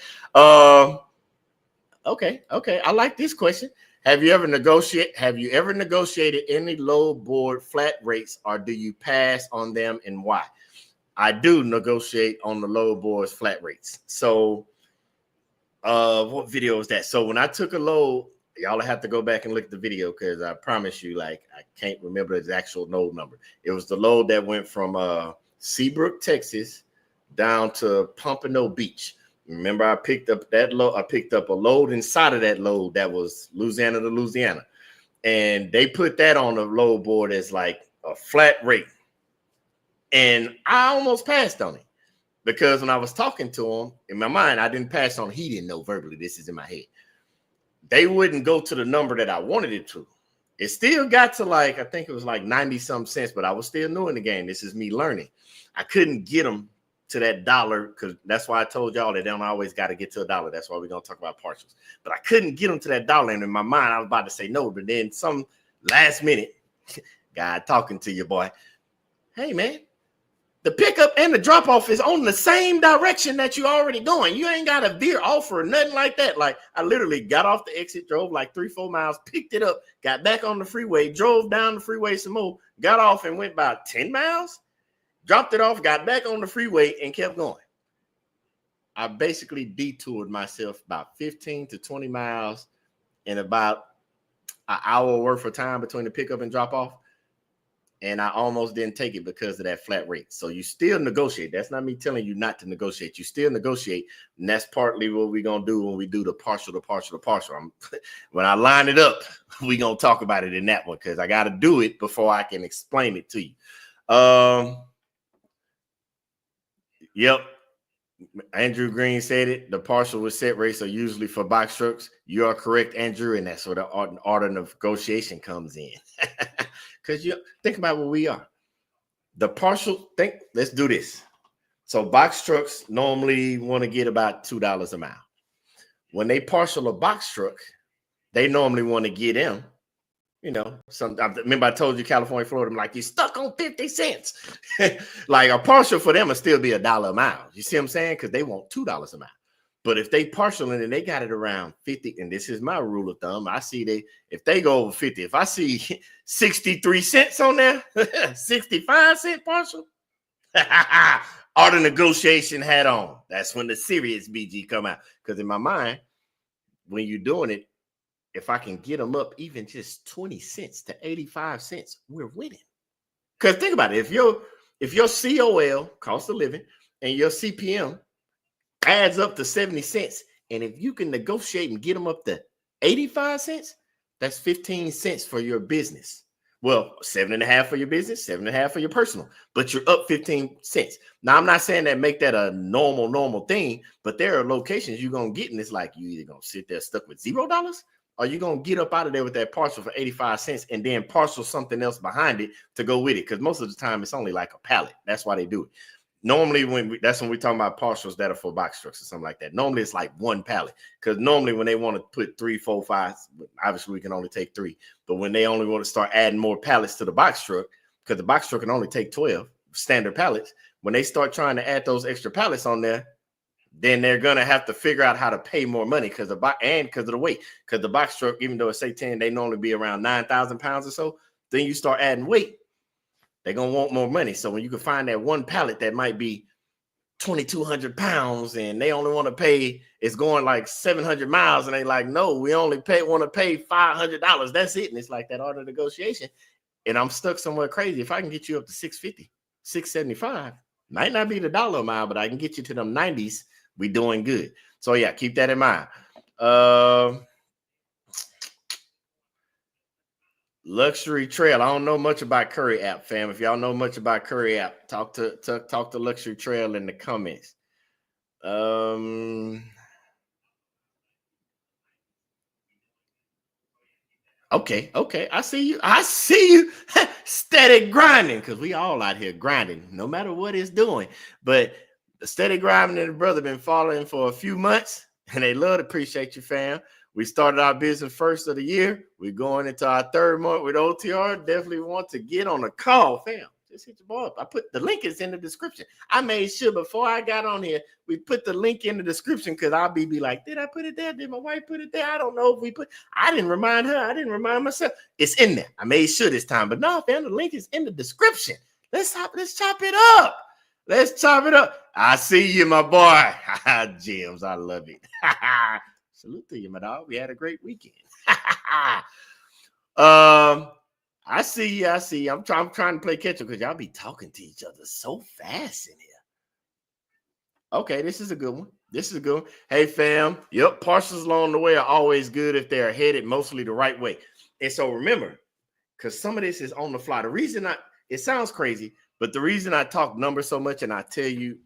Okay. I like this question. Have you ever negotiated any low board flat rates, or do you pass on them, and why? I do negotiate on the low boards flat rates. So what video is that? So when I took a load, y'all have to go back and look at the video, because I promise you, like, I can't remember the actual load number. It was the load that went from Seabrook, Texas down to Pompano Beach. Remember, I picked up that load. I picked up a load inside of that load that was Louisiana to Louisiana. And they put that on the load board as like a flat rate. And I almost passed on it, because when I was talking to him, in my mind, I didn't pass on. He didn't know verbally. This is in my head. They wouldn't go to the number that I wanted it to. It still got to, like, I think it was like 90-some cents, but I was still new in the game. This is me learning. I couldn't get them to that dollar, because that's why I told y'all they don't always got to get to $1. That's why we're going to talk about partials. But I couldn't get them to that dollar. And in my mind, I was about to say no. But then some last minute guy talking to you, boy. Hey, man, the pickup and the drop off is on the same direction that you already going. You ain't got to veer off or nothing like that. Like, I literally got off the exit, drove like 3-4 miles, picked it up, got back on the freeway, drove down the freeway some more, got off and went about 10 miles. Dropped it off, got back on the freeway, and kept going. I basically detoured myself about 15 to 20 miles in about an hour worth of time between the pickup and drop off. And I almost didn't take it because of that flat rate. So you still negotiate. That's not me telling you not to negotiate. You still negotiate. And that's partly what we're going to do when we do the partial. When I line it up, we're going to talk about it in that one, because I got to do it before I can explain it to you. Yep. Andrew Green said it. The partial with set rates are usually for box trucks. You are correct, Andrew, and that's where the art of negotiation comes in. Because you think about where we are. The partial, let's do this. So box trucks normally want to get about $2 a mile. When they partial a box truck, they normally want to get them. You know, remember I told you California, Florida, I'm like, you're stuck on 50 cents. Like, a partial for them will still be $1 a mile. You see what I'm saying? Because they want $2 a mile. But if they partial and they got it around 50, and this is my rule of thumb, I see if they go over 50, if I see 63 cents on there, 65 cent partial, all the negotiation hat on. That's when the serious BG come out. Because in my mind, when you're doing it, if I can get them up even just 20 cents to 85 cents, we're winning. Because think about it. If your COL, cost of living, and your CPM adds up to 70 cents, and if you can negotiate and get them up to 85 cents, that's 15 cents for your business. Well, 7.5 for your business, 7.5 for your personal, but you're up 15 cents. Now, I'm not saying that make that a normal thing, but there are locations you're going to get, and it's like you either going to sit there stuck with $0, or you going to get up out of there with that partial for 85 cents and then partial something else behind it to go with it. Because most of the time it's only like a pallet. That's why they do it. Normally, that's when we're talking about partials that are for box trucks or something like that. Normally it's like one pallet. Because normally when they want to put 3, 4, 5, obviously we can only take 3. But when they only want to start adding more pallets to the box truck, because the box truck can only take 12 standard pallets, when they start trying to add those extra pallets on there, then they're gonna have to figure out how to pay more money because of the weight. Because the box truck, even though it's say 10, they normally be around 9,000 pounds or so. Then you start adding weight, they're gonna want more money. So when you can find that one pallet that might be 2,200 pounds and they only want to pay, it's going like 700 miles, and they like, no, we only want to pay $500. That's it. And it's like that art of negotiation. And I'm stuck somewhere crazy. If I can get you up to 650, 675, might not be the $1 a mile, but I can get you to them 90s. We doing good. So yeah, keep that in mind. Luxury Trail. I don't know much about Curry app, fam. If y'all know much about Curry app, talk to Luxury Trail in the comments. Okay. I see you. Steady grinding, because we all out here grinding, no matter what it's doing. But the steady grinding and the brother been following for a few months, and they love to appreciate you, fam. We started our business first of the year. We're going into our third month with OTR. Definitely want to get on a call, fam. Just hit your boy up. I put the link is in the description. I made sure before I got on here, we put the link in the description, because I'll be like, did I put it there? Did my wife put it there? I don't know if we put. I didn't remind her. I didn't remind myself. It's in there. I made sure this time. But no, fam, the link is in the description. Let's chop it up. Let's chop it up. I see you, my boy. James, I love it. Salute to you, my dog. We had a great weekend. I see you. I'm trying to play catch up, because y'all be talking to each other so fast in here. Okay, this is a good one. Hey, fam. Yep, partials along the way are always good if they're headed mostly the right way. And so remember, because some of this is on the fly. The reason it sounds crazy, but the reason I talk numbers so much, and I tell you,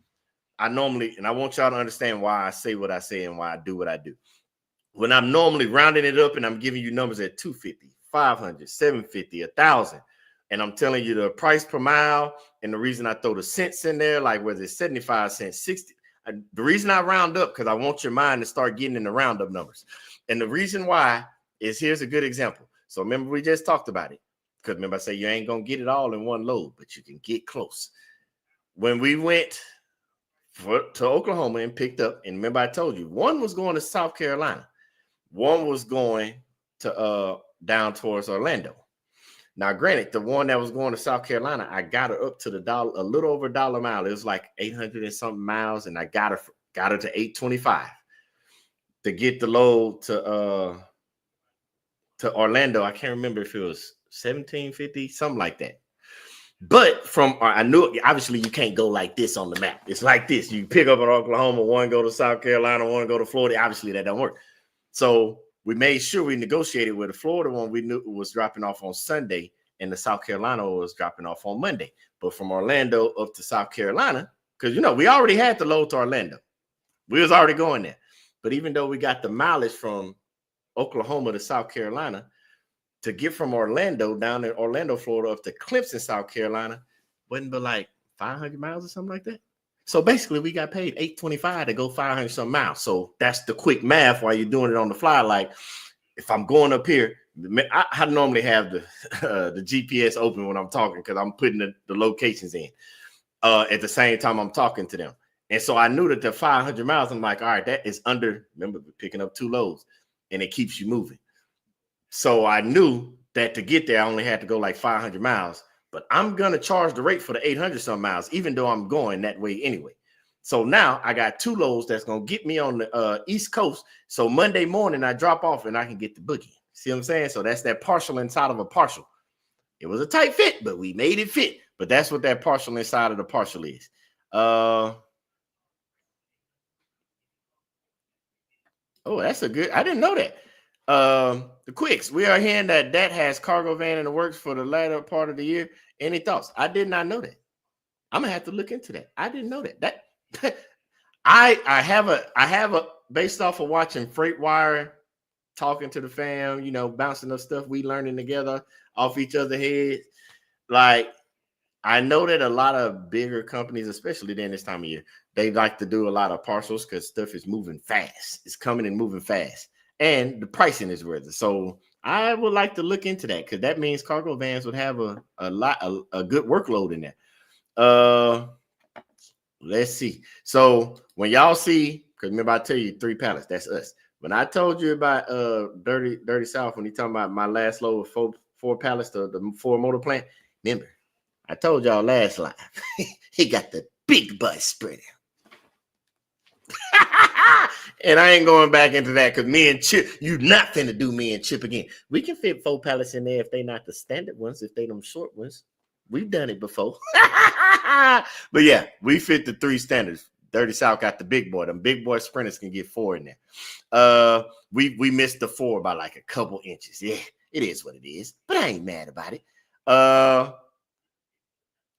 I want y'all to understand why I say what I say and why I do what I do. When I'm normally rounding it up and I'm giving you numbers at 250, 500, 750, 1,000, and I'm telling you the price per mile, and the reason I throw the cents in there, like whether it's 75 cents, 60, the reason I round up, because I want your mind to start getting in the roundup numbers. And the reason why is, here's a good example. So remember, we just talked about it, because remember I say you ain't going to get it all in one load, but you can get close. When we went to Oklahoma and picked up, and remember I told you, one was going to South Carolina. One was going to down towards Orlando. Now, granted, the one that was going to South Carolina, I got her up to a little over $1 a mile. It was like 800 and something miles, and I got her to 825 to get the load to Orlando. I can't remember if it was 1750, something like that. But I knew, obviously you can't go like this on the map. It's like this. You pick up in Oklahoma, one go to South Carolina, one go to Florida. Obviously that don't work. So we made sure we negotiated with the Florida one. We knew it was dropping off on Sunday, and the South Carolina was dropping off on Monday. But from Orlando up to South Carolina, because, we already had the load to Orlando. We was already going there. But even though we got the mileage from Oklahoma to South Carolina, to get from Orlando down in Orlando, Florida, up to Clemson, South Carolina, wasn't but like 500 miles or something like that. So basically, we got paid $825 to go 500 some miles. So that's the quick math while you're doing it on the fly. Like, if I'm going up here, I normally have the GPS open when I'm talking, because I'm putting the locations in at the same time I'm talking to them. And so I knew that the 500 miles, I'm like, all right, that is under, remember, we're picking up 2 loads, and it keeps you moving. So I knew that to get there, I only had to go like 500 miles. But I'm going to charge the rate for the 800 some miles, even though I'm going that way anyway. So now I got 2 loads that's going to get me on the East Coast. So Monday morning I drop off and I can get the boogie. See what I'm saying? So that's that partial inside of a partial. It was a tight fit, but we made it fit. But that's what that partial inside of the partial is. Oh, that's a good, I didn't know that. The quicks, we are hearing that has cargo van in the works for the latter part of the year. Any thoughts? I did not know that. I'm gonna have to look into that. I didn't know that. I have a based off of watching FreightWire, talking to the fam, bouncing up stuff we learning together off each other's heads. Like, I know that a lot of bigger companies, especially during this time of year, they like to do a lot of partials because stuff is moving fast. It's coming and moving fast, and the pricing is worth it. So I would like to look into that, because that means cargo vans would have a good workload in there. Let's see. So when y'all see, because remember I tell you 3 pallets, that's us. When I told you about Dirty South, when he talking about my last load of 4 pallets to the 4 motor plant, remember I told y'all last live he got the big bus spreader. And I ain't going back into that, because me and Chip, you not finna do me and Chip again. We can fit 4 pallets in there if they not the standard ones, if they them short ones. We've done it before. But yeah, we fit the 3 standards. Dirty South got the big boy. Them big boy sprinters can get 4 in there. We missed the 4 by like a couple inches. Yeah, It is what it is, but I ain't mad about it.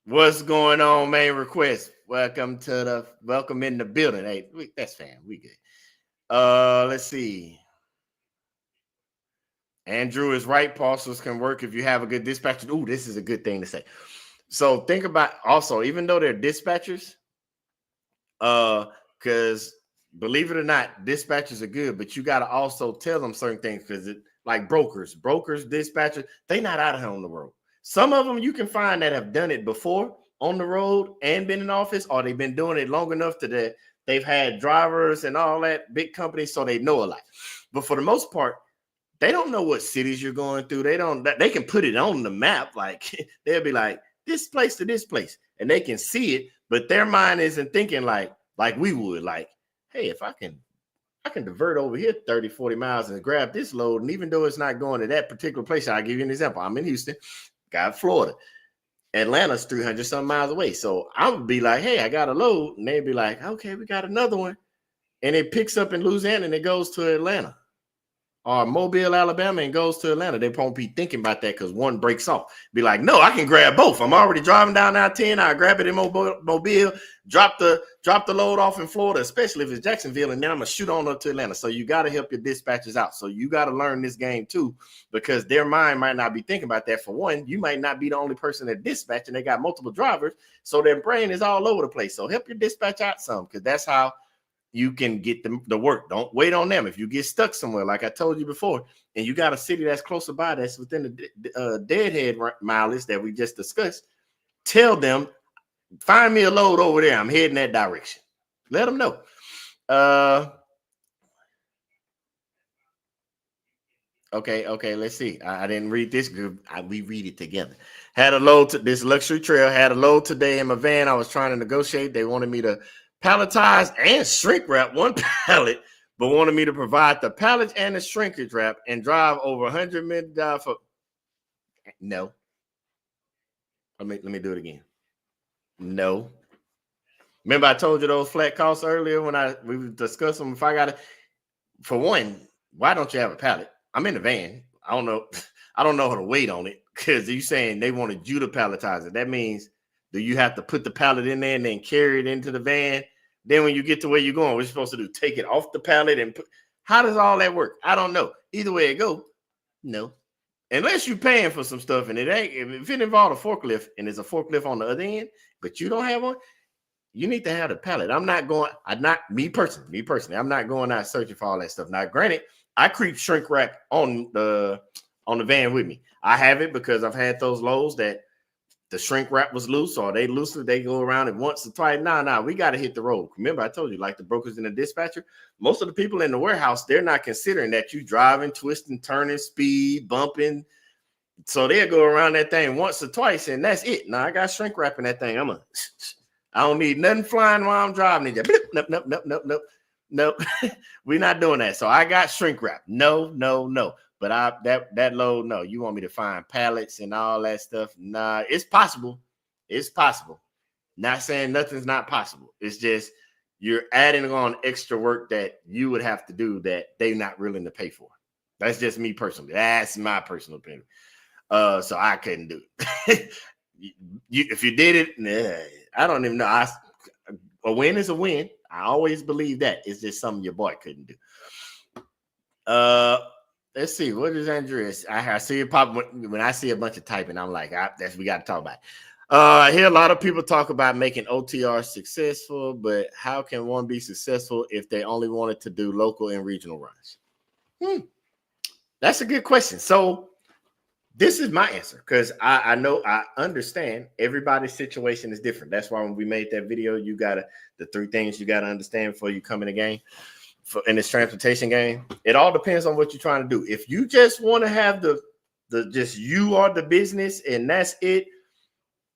What's going on, main request? Welcome in the building. Hey, that's fam. We good. Let's see. Andrew is right. Parcels can work if you have a good dispatcher. Ooh, this is a good thing to say. So think about also, even though they're dispatchers, because believe it or not, dispatchers are good, but you got to also tell them certain things because like brokers, dispatchers, they not out here on the road. Some of them you can find that have done it before on the road and been in office, or they've been doing it long enough to that they've had drivers and all that big companies, so they know a lot. But for the most part, they don't know what cities you're going through. They can put it on the map. Like they'll be like this place to this place, and they can see it, but their mind isn't thinking like we would. Like, hey, if I can divert over here 30, 40 miles and grab this load, and even though it's not going to that particular place, I'll give you an example. I'm in Houston, got Florida. Atlanta's 300 some miles away. So I would be like, hey, I got a load. And they'd be like, okay, we got another one. And it picks up in Louisiana and it goes to Atlanta. Or Mobile, Alabama, and goes to Atlanta. They won't be thinking about that because one breaks off. Be like, no, I can grab both. I'm already driving down I-10. I grab it in Mobile, drop the load off in Florida, especially if it's Jacksonville, and then I'm gonna shoot on up to Atlanta. So you got to help your dispatchers out. So you got to learn this game too, because their mind might not be thinking about that. For one, you might not be the only person that dispatch, and they got multiple drivers, so their brain is all over the place. So help your dispatch out some, because that's how you can get the work. Don't wait on them. If you get stuck somewhere, like I told you before, and you got a city that's closer by that's within the deadhead mileage that we just discussed, tell them, find me a load over there. I'm heading that direction. Let them know. Okay, let's see. I didn't read this group. We read it together. Had a load to this luxury trail. Had a load today in my van. I was trying to negotiate. They wanted me to palletize and shrink wrap one pallet, but wanted me to provide the pallet and the shrinkage wrap and drive over $100 million for. No. Let me do it again. No. Remember I told you those flat costs earlier when we were discussing them. If I got it, for one, why don't you have a pallet? I'm in the van. I don't know how to wait on it, because you saying they wanted you to palletize it. That means, do you have to put the pallet in there and then carry it into the van? Then when you get to where you're going, what you're supposed to do? Take it off the pallet and put. How does all that work? I don't know. Either way it go, no. Unless you're paying for some stuff and it ain't. If it involves a forklift and there's a forklift on the other end, but you don't have one, you need to have the pallet. Me personally, I'm not going out searching for all that stuff. Now, granted, I creep shrink wrap on the van with me. I have it because I've had those lows that the shrink wrap was loose, or they go around it once or twice. Nah, we got to hit the road. Remember, I told you, like the brokers and the dispatcher, most of the people in the warehouse, they're not considering that you driving, twisting, turning, speed, bumping. So they'll go around that thing once or twice, and that's it. Now I got shrink wrap in that thing. I don't need nothing flying while I'm driving. Nope. We're not doing that. So I got shrink wrap. No. But that load, no. You want me to find pallets and all that stuff? Nah, it's possible. It's possible. Not saying nothing's not possible. It's just you're adding on extra work that you would have to do that they're not willing to pay for. That's just me personally. That's my personal opinion. So I couldn't do it. If you did it, nah, I don't even know. A win is a win. I always believe that. It's just something your boy couldn't do. Let's see. What is Andreas? I see it pop when I see a bunch of typing. I'm like, we got to talk about it. I hear a lot of people talk about making OTR successful, but how can one be successful if they only wanted to do local and regional runs? That's a good question. So this is my answer, because I know, I understand everybody's situation is different. That's why when we made that video, the 3 things you got to understand before you come in the game, in this transportation game. It all depends on what you're trying to do. If you just want to have the just you are the business and that's it,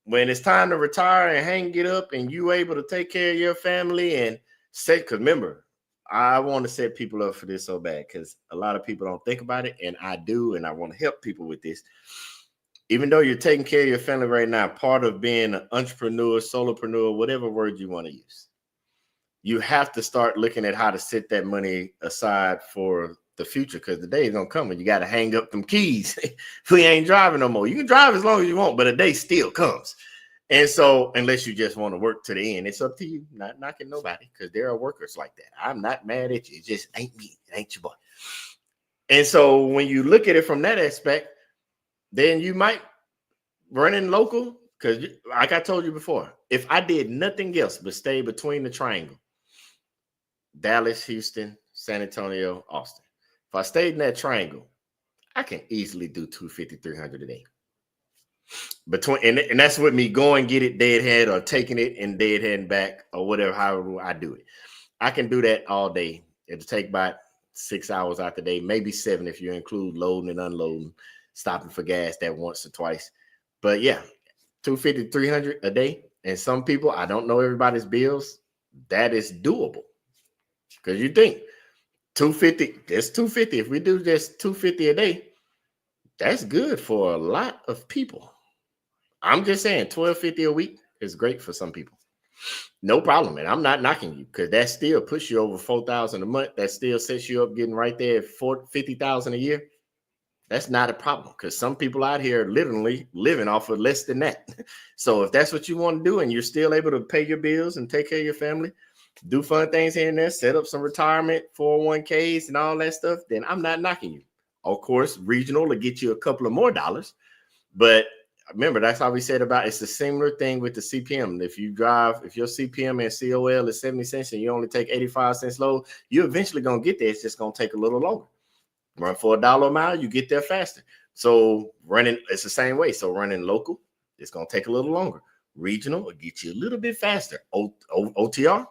when it's time to retire and hang it up and you able to take care of your family and say, because remember, I want to set people up for this so bad, because a lot of people don't think about it, and I do, and I want to help people with this. Even though you're taking care of your family right now, part of being an entrepreneur, solopreneur, whatever word you want to use, you have to start looking at how to set that money aside for the future, because the day is gonna come when you got to hang up them keys. We ain't driving no more. You can drive as long as you want, but a day still comes. And so, unless you just want to work to the end, it's up to you. Not knocking nobody, because there are workers like that. I'm not mad at you. It just ain't me. It ain't your boy. And so, when you look at it from that aspect, then you might run in local. Because, like I told you before, if I did nothing else but stay between the triangle, Dallas, Houston, San Antonio, Austin. If I stayed in that triangle, I can easily do 250, 300 a day. And that's with me going get it deadhead or taking it and deadheading back or whatever, however I do it. I can do that all day. It'll take about 6 hours out the day, maybe 7 if you include loading and unloading, stopping for gas that once or twice. But yeah, 250, 300 a day. And some people, I don't know everybody's bills, that is doable. Because you think 250, that's 250. If we do just 250 a day, that's good for a lot of people. I'm just saying 1250 a week is great for some people. No problem. And I'm not knocking you, because that still puts you over 4,000 a month. That still sets you up getting right there at 50,000 a year. That's not a problem, because some people out here are literally living off of less than that. So if that's what you want to do and you're still able to pay your bills and take care of your family, do fun things here and there, set up some retirement 401ks and all that stuff, then I'm not knocking you. Of course, regional will get you a couple of more dollars. But remember, that's how we said about it's the similar thing with the CPM. If your CPM and COL is 70 cents and you only take 85 cents load, you're eventually going to get there. It's just going to take a little longer. Run for $1 a mile, you get there faster. So running, it's the same way. So running local, it's going to take a little longer. Regional will get you a little bit faster. OTR,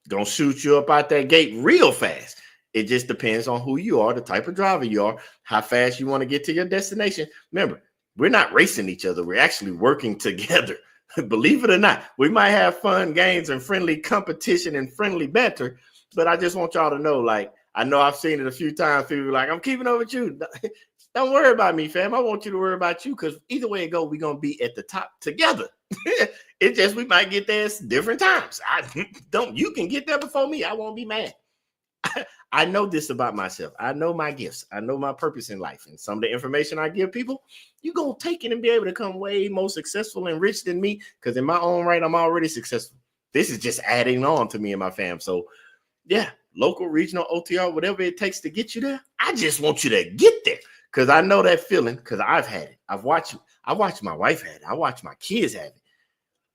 going to shoot you up out that gate real fast. It just depends on who you are, the type of driver you are, how fast you want to get to your destination. Remember, we're not racing each other. We're actually working together. Believe it or not, we might have fun games and friendly competition and friendly banter, but I just want y'all to know, like, I know I've seen it a few times. People are like, I'm keeping up with you. Don't worry about me, fam. I want you to worry about you, because either way it goes, we're going to be at the top together. It's just we might get there at different times. You can get there before me. I won't be mad. I know this about myself. I know my gifts. I know my purpose in life. And some of the information I give people, you're going to take it and be able to come way more successful and rich than me, because in my own right, I'm already successful. This is just adding on to me and my fam. So, yeah, local, regional, OTR, whatever it takes to get you there. I just want you to get there, because I know that feeling, because I've had it. I've watched you. I watched my wife have it. I watched my kids have it.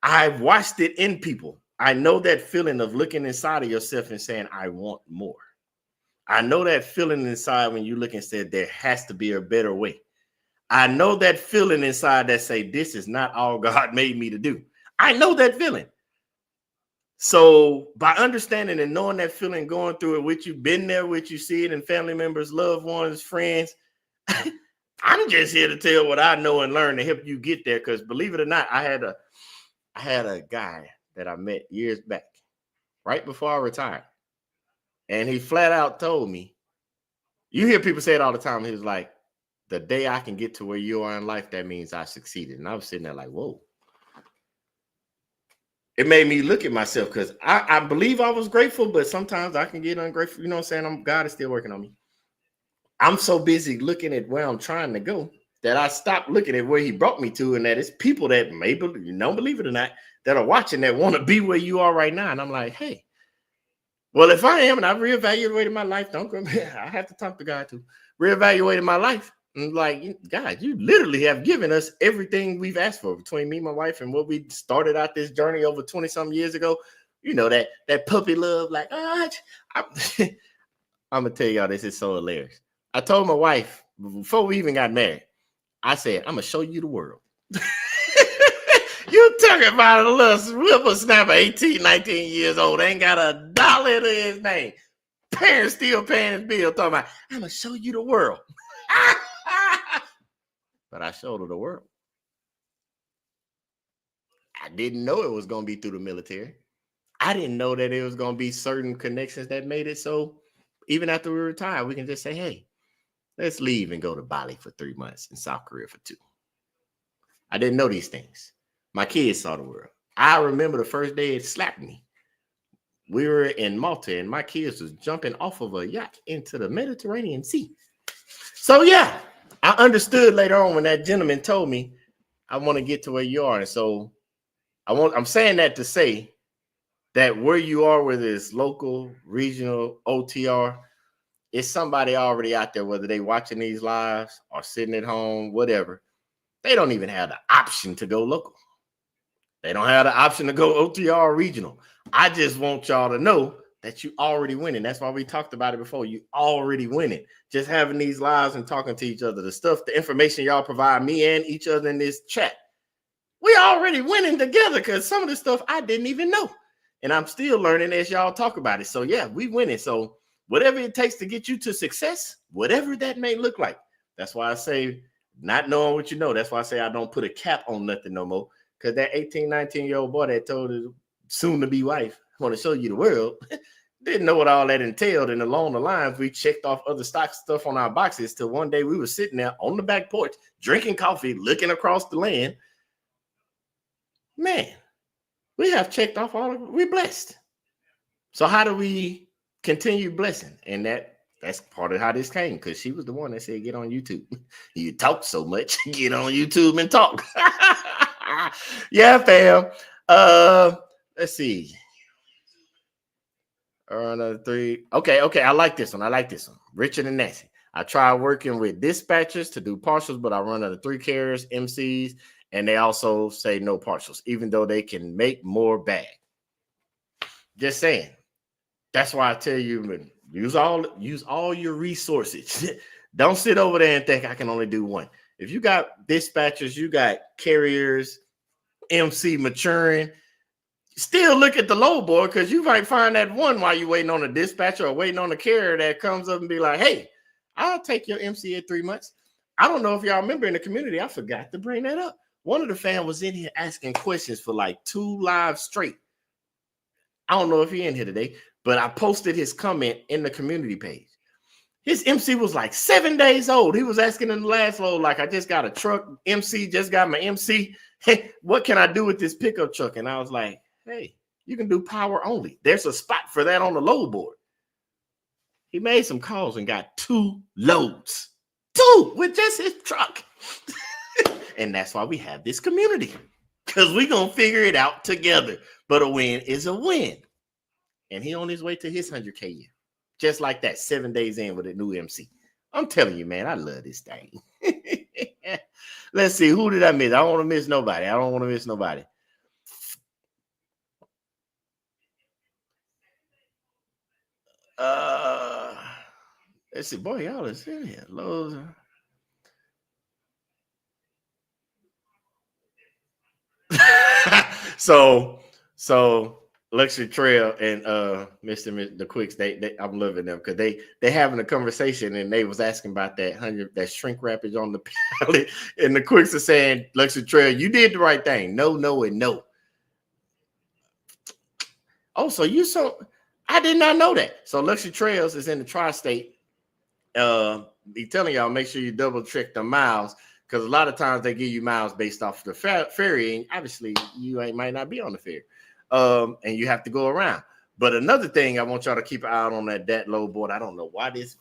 I've watched it in people. I know that feeling of looking inside of yourself and saying, I want more. I know that feeling inside when you look and say, there has to be a better way. I know that feeling inside that say, this is not all God made me to do. I know that feeling. So by understanding and knowing that feeling, going through it with you, been there with you, see it in family members, loved ones, friends, I'm just here to tell what I know and learn to help you get there. Because believe it or not, I had a guy that I met years back, right before I retired. And he flat out told me, you hear people say it all the time. He was like, the day I can get to where you are in life, that means I succeeded. And I was sitting there like, whoa. It made me look at myself, because I believe I was grateful, but sometimes I can get ungrateful. You know what I'm saying? God is still working on me. I'm so busy looking at where I'm trying to go that I stopped looking at where he brought me to, and that it's people that maybe you don't believe it or not that are watching that want to be where you are right now. And I'm like, hey, well, if I am, and I've reevaluated my life, don't go. I have to talk to God to reevaluate my life. And like, God, you literally have given us everything we've asked for between me, my wife, and what we started out this journey over 20 some years ago. You know, that puppy love, like, I'm gonna tell y'all, this is so hilarious. I told my wife before we even got married, I said, I'm gonna show you the world. You talking about a little whippersnapper, 18, 19 years old, ain't got a dollar to his name. Parents still paying his bill, talking about, I'm gonna show you the world. But I showed her the world. I didn't know it was gonna be through the military. I didn't know that it was gonna be certain connections that made it so even after we retire, we can just say, hey, let's leave and go to Bali for 3 months and South Korea for 2. I didn't know these things. My kids saw the world. I remember the first day it slapped me. We were in Malta and my kids was jumping off of a yacht into the Mediterranean Sea. So yeah, I understood later on when that gentleman told me I want to get to where you are. And so I'm saying that to say that where you are, whether it's local, regional, OTR, it's somebody already out there, whether they watching these lives or sitting at home, whatever. They don't even have the option to go local. They don't have the option to go OTR or regional. I just want y'all to know that you already winning. That's why we talked about it before. You already winning. Just having these lives and talking to each other, the stuff, the information y'all provide me and each other in this chat, we already winning together because some of the stuff I didn't even know. And I'm still learning as y'all talk about it. So yeah, we winning. So whatever it takes to get you to success, whatever that may look like. That's why I say not knowing what you know. That's why I say I don't put a cap on nothing no more. Because that 18, 19-year-old boy that told his soon-to-be wife, I want to show you the world, didn't know what all that entailed. And along the lines, we checked off other stock stuff on our boxes till one day we were sitting there on the back porch, drinking coffee, looking across the land. Man, we have checked off all of it. We're blessed. So how do we continue blessing? And that's part of how this came, because she was the one that said, get on YouTube. You talk so much, get on YouTube and talk. Yeah, fam. Let's see. Another 3. Okay. I like this one. Richard and Nancy. I tried working with dispatchers to do partials, but I run under 3 carriers, MCs, and they also say no partials, even though they can make more bag. Just saying. That's why I tell you, use all your resources. Don't sit over there and think I can only do one. If you got dispatchers, you got carriers, MC maturing, still look at the low board, because you might find that one while you're waiting on a dispatcher or waiting on a carrier that comes up and be like, hey, I'll take your MC at 3 months. I don't know if y'all remember in the community, I forgot to bring that up. One of the fans was in here asking questions for like 2 lives straight. I don't know if he's in here today, but I posted his comment in the community page. His MC was like 7 days old. He was asking in the last load, like, I just got a truck, MC, just got my MC. Hey, what can I do with this pickup truck? And I was like, hey, you can do power only. There's a spot for that on the load board. He made some calls and got 2 loads. 2 with just his truck. And that's why we have this community, because we're going to figure it out together. But a win is a win. And he on his way to his 100K year. Just like that, 7 days in with a new MC. I'm telling you, man, I love this thing. Let's see, who did I miss? I don't want to miss nobody. Let's see, boy, y'all is in here. Lowe's. So Luxury Trail and Mr. the Quicks, they I'm loving them because they having a conversation and they was asking about that shrink wrappage on the pallet, and the Quicks are saying, Luxury Trail, you did the right thing. No, and no. Oh, I did not know that. So Luxury Trails is in the tri-state. Be telling y'all, make sure you double check the miles, because a lot of times they give you miles based off the ferry, and obviously you might not be on the ferry. And you have to go around. But another thing I want y'all to keep an eye on that load board. I don't know why this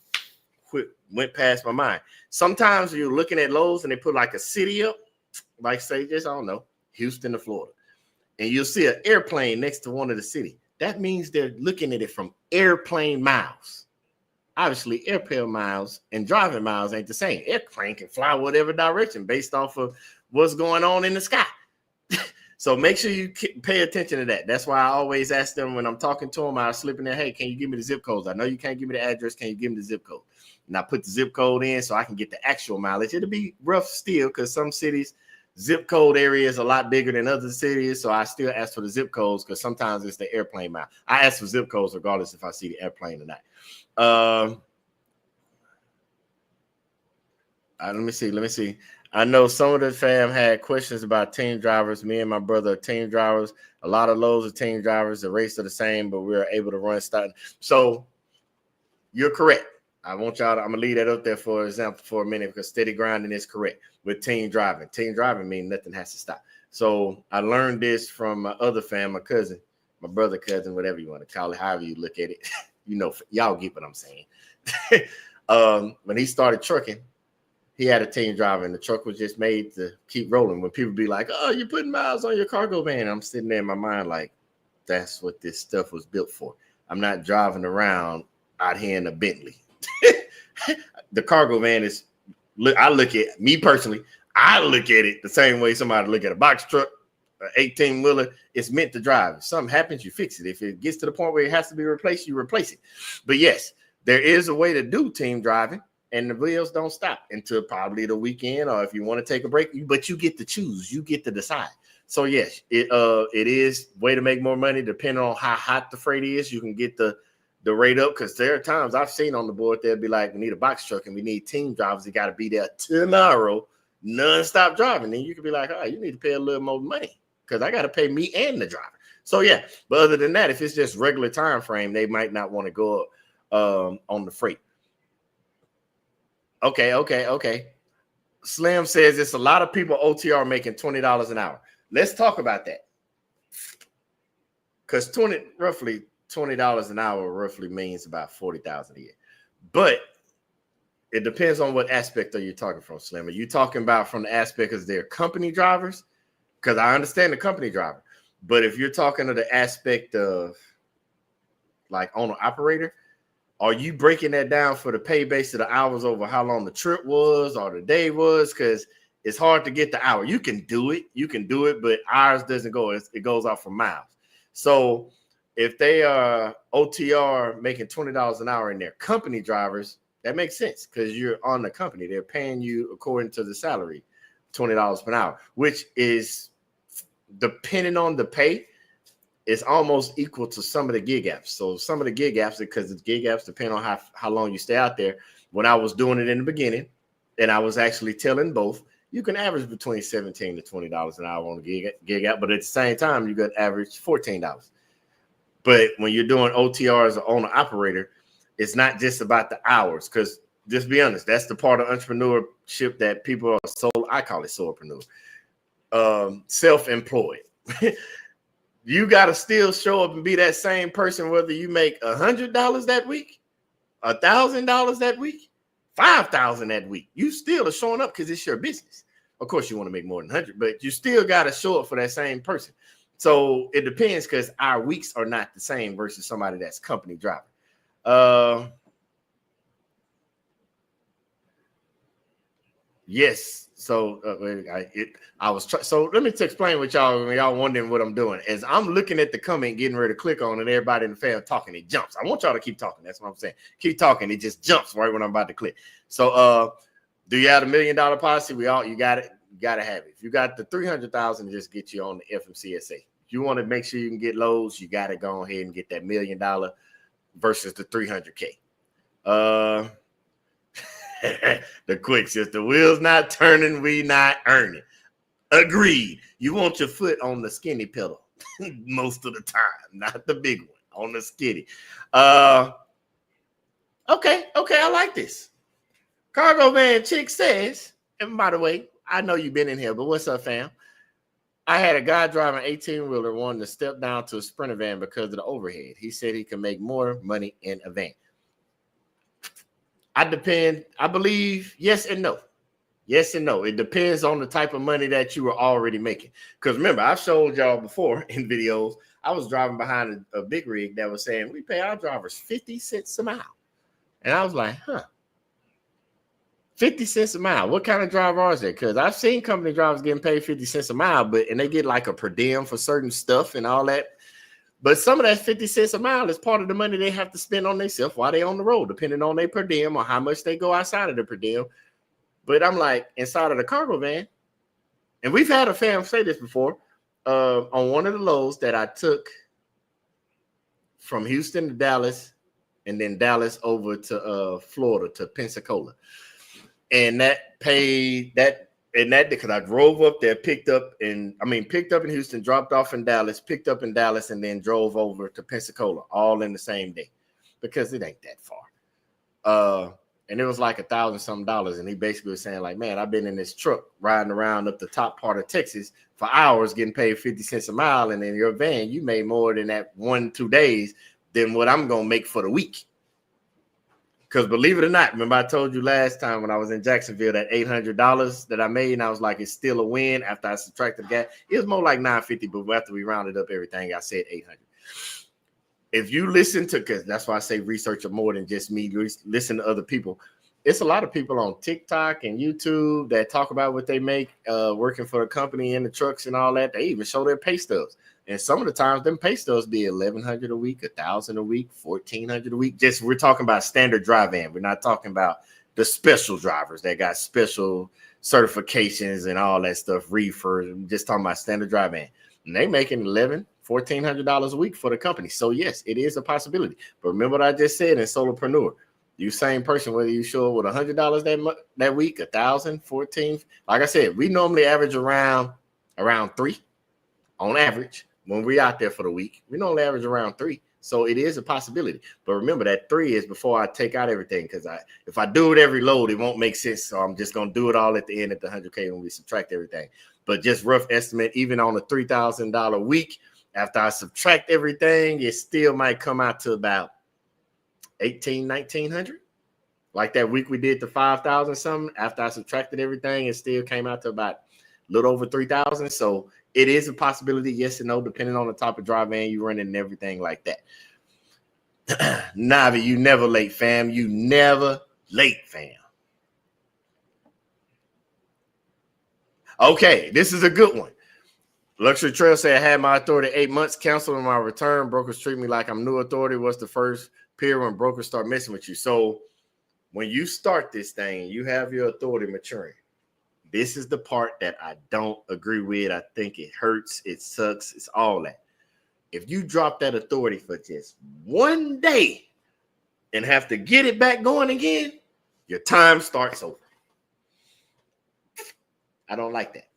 went past my mind. Sometimes you're looking at loads and they put like a city up, like say just, I don't know, Houston to Florida. And you'll see an airplane next to one of the city. That means they're looking at it from airplane miles. Obviously, airplane miles and driving miles ain't the same. Airplane can fly whatever direction based off of what's going on in the sky. So make sure you pay attention to that. That's why I always ask them when I'm talking to them, I slip in there, hey, can you give me the zip codes? I know you can't give me the address. Can you give me the zip code? And I put the zip code in so I can get the actual mileage. It'll be rough still because some cities, zip code area is a lot bigger than other cities. So I still ask for the zip codes because sometimes it's the airplane mile. I ask for zip codes regardless if I see the airplane or not. Let me see. I know some of the fam had questions about team drivers. Me and my brother are team drivers. A lot of loads of team drivers. The rates are the same, but we're able to run starting. So you're correct. I'm gonna leave that up there for example for a minute, because steady grinding is correct with team driving. Team driving means nothing has to stop. So I learned this from my other fam, my cousin. my brother, cousin, whatever you want to call it, however you look at it. Y'all get what I'm saying. When he started trucking, he had a team driver, and the truck was just made to keep rolling. When people be like, "Oh, you're putting miles on your cargo van," I'm sitting there in my mind like, that's what this stuff was built for. I'm not driving around out here in a Bentley. The cargo van is, I look at me personally, I look at it the same way somebody look at a box truck, an 18-wheeler. It's meant to drive. If something happens, you fix it. If it gets to the point where it has to be replaced, you replace it. But yes, there is a way to do team driving, and the wheels don't stop until probably the weekend, or if you want to take a break, but you get to choose, you get to decide. So yes, it is a way to make more money depending on how hot the freight is. You can get the rate up, because there are times I've seen on the board they'll be like, we need a box truck and we need team drivers. They got to be there tomorrow, non-stop driving. Then you can be like, oh, you need to pay a little more money because I got to pay me and the driver. So yeah, but other than that, if it's just regular time frame, they might not want to go up on the freight. Okay. Slim says it's a lot of people OTR making $20 an hour. Let's talk about that. Because roughly $20 an hour roughly means about $40,000 a year. But it depends on what aspect are you talking from, Slim. Are you talking about from the aspect of their company drivers? Because I understand the company driver. But if you're talking to the aspect of like owner operator, are you breaking that down for the pay base of the hours over how long the trip was or the day was? Because it's hard to get the hour. You can do it, but ours doesn't go. It goes off from miles. So if they are OTR making $20 an hour in their company drivers, that makes sense because you're on the company. They're paying you according to the salary, $20 per hour, which is, depending on the pay, it's almost equal to some of the gig apps. So some of the gig apps, because the gig apps depend on how long you stay out there. When I was doing it in the beginning, and I was actually telling both, you can average between $17 to $20 an hour on a gig app, but at the same time, you got average $14. But when you're doing OTR as an owner operator, it's not just about the hours, because just be honest, that's the part of entrepreneurship that people are I call it solopreneur, self-employed. You got to still show up and be that same person, whether you make $100 that week, $1,000 that week, $5,000 that week. You still are showing up because it's your business. Of course, you want to make more than 100, but you still got to show up for that same person. So it depends, because our weeks are not the same versus somebody that's company driving. Yes. So so let me explain what y'all wondering what I'm doing. As I'm looking at the comment, getting ready to click on, and everybody in the family talking, it jumps. I want y'all to keep talking. That's what I'm saying. Keep talking. It just jumps right when I'm about to click. So do you have $1 million policy? You got it. You got to have it. If you got the 300,000, just get you on the FMCSA. If you want to make sure you can get loads, you got to go ahead and get that $1 million versus the 300K. The quick says the wheel's not turning, we not earning. Agreed. You want your foot on the skinny pedal most of the time, not the big one, on the skinny. Okay, I like this. Cargo Van Chick says, and by the way, I know you've been in here, but what's up, fam? I had a guy driving an 18-wheeler wanting to step down to a Sprinter van because of the overhead. He said he can make more money in a van. I believe yes and no. Yes and no. It depends on the type of money that you were already making. Because remember, I've showed y'all before in videos, I was driving behind a big rig that was saying, we pay our drivers 50 cents a mile. And I was like, 50 cents a mile. What kind of driver is that? Because I've seen company drivers getting paid 50 cents a mile, and they get like a per diem for certain stuff and all that. But some of that 50 cents a mile is part of the money they have to spend on themselves while they're on the road, depending on their per diem or how much they go outside of the per diem. But I'm like, inside of the cargo van, and we've had a fam say this before, on one of the loads that I took from Houston to Dallas, and then Dallas over to Florida to Pensacola. And that paid that. And that because I drove up there, picked up in Houston, dropped off in Dallas, picked up in Dallas, and then drove over to Pensacola, all in the same day, because it ain't that far. and it was like $1,000 something. And he basically was saying, like, man, I've been in this truck riding around up the top part of Texas for hours, getting paid 50 cents a mile. And in your van, you made more than that 1-2 days than what I'm going to make for the week. Because believe it or not, remember I told you last time when I was in Jacksonville that $800 that I made, and I was like, it's still a win after I subtracted the gas. It was more like $950, but after we rounded up everything, I said $800. If you listen to, because that's why I say research more than just me, listen to other people. It's a lot of people on TikTok and YouTube that talk about what they make working for the company in the trucks and all that. They even show their pay stubs. And some of the times, them pay stubs be $1,100 a week, $1,000 a week, $1,400 a week. Just we're talking about standard dry van. We're not talking about the special drivers that got special certifications and all that stuff. Reefer. I'm just talking about standard dry van. And they making $1,400 a week for the company. So yes, it is a possibility. But remember what I just said in solopreneur. You same person, whether you show up with $100 that week, $1,000, $1,400. Like I said, we normally average around 3 on average. When we're out there for the week, we normally average around 3. So it is a possibility. But remember that 3 is before I take out everything, because if I do it every load, it won't make sense. So I'm just going to do it all at the end at the 100K when we subtract everything. But just rough estimate, even on a $3,000 week, after I subtract everything, it still might come out to about $1,800-$1,900. Like that week we did the 5,000 something. After I subtracted everything, it still came out to about a little over 3,000. So it is a possibility, yes and no, depending on the type of dry van you run and everything like that. Navi, you never late, fam. You never late, fam. Okay, this is a good one. Luxury Trail said, I had my authority 8 months, canceled on my return. Brokers treat me like I'm new authority. What's the first period when brokers start messing with you? So when you start this thing, you have your authority maturing. This is the part that I don't agree with. I think it hurts. It sucks. It's all that. If you drop that authority for just one day and have to get it back going again, your time starts over. I don't like that.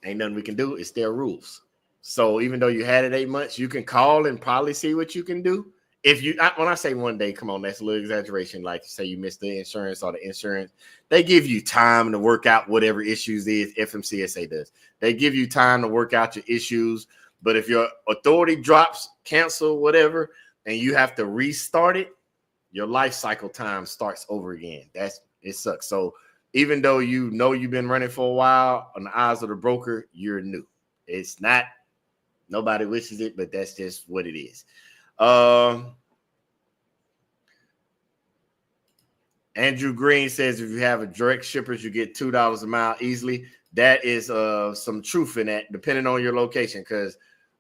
Ain't nothing we can do. It's their rules. So even though you had it 8 months, you can call and probably see what you can do. If you, when I say one day, come on, that's a little exaggeration. Like say you missed the insurance or the insurance, they give you time to work out whatever issues is. FMCSA does. They give you time to work out your issues. But if your authority drops, cancel, whatever, and you have to restart it, your life cycle time starts over again. It sucks. So even though you know you've been running for a while, on the eyes of the broker, you're new. It's not, nobody wishes it, but that's just what it is. Andrew Green says if you have a direct shippers, you get $2 a mile easily. That is some truth in that, depending on your location. Because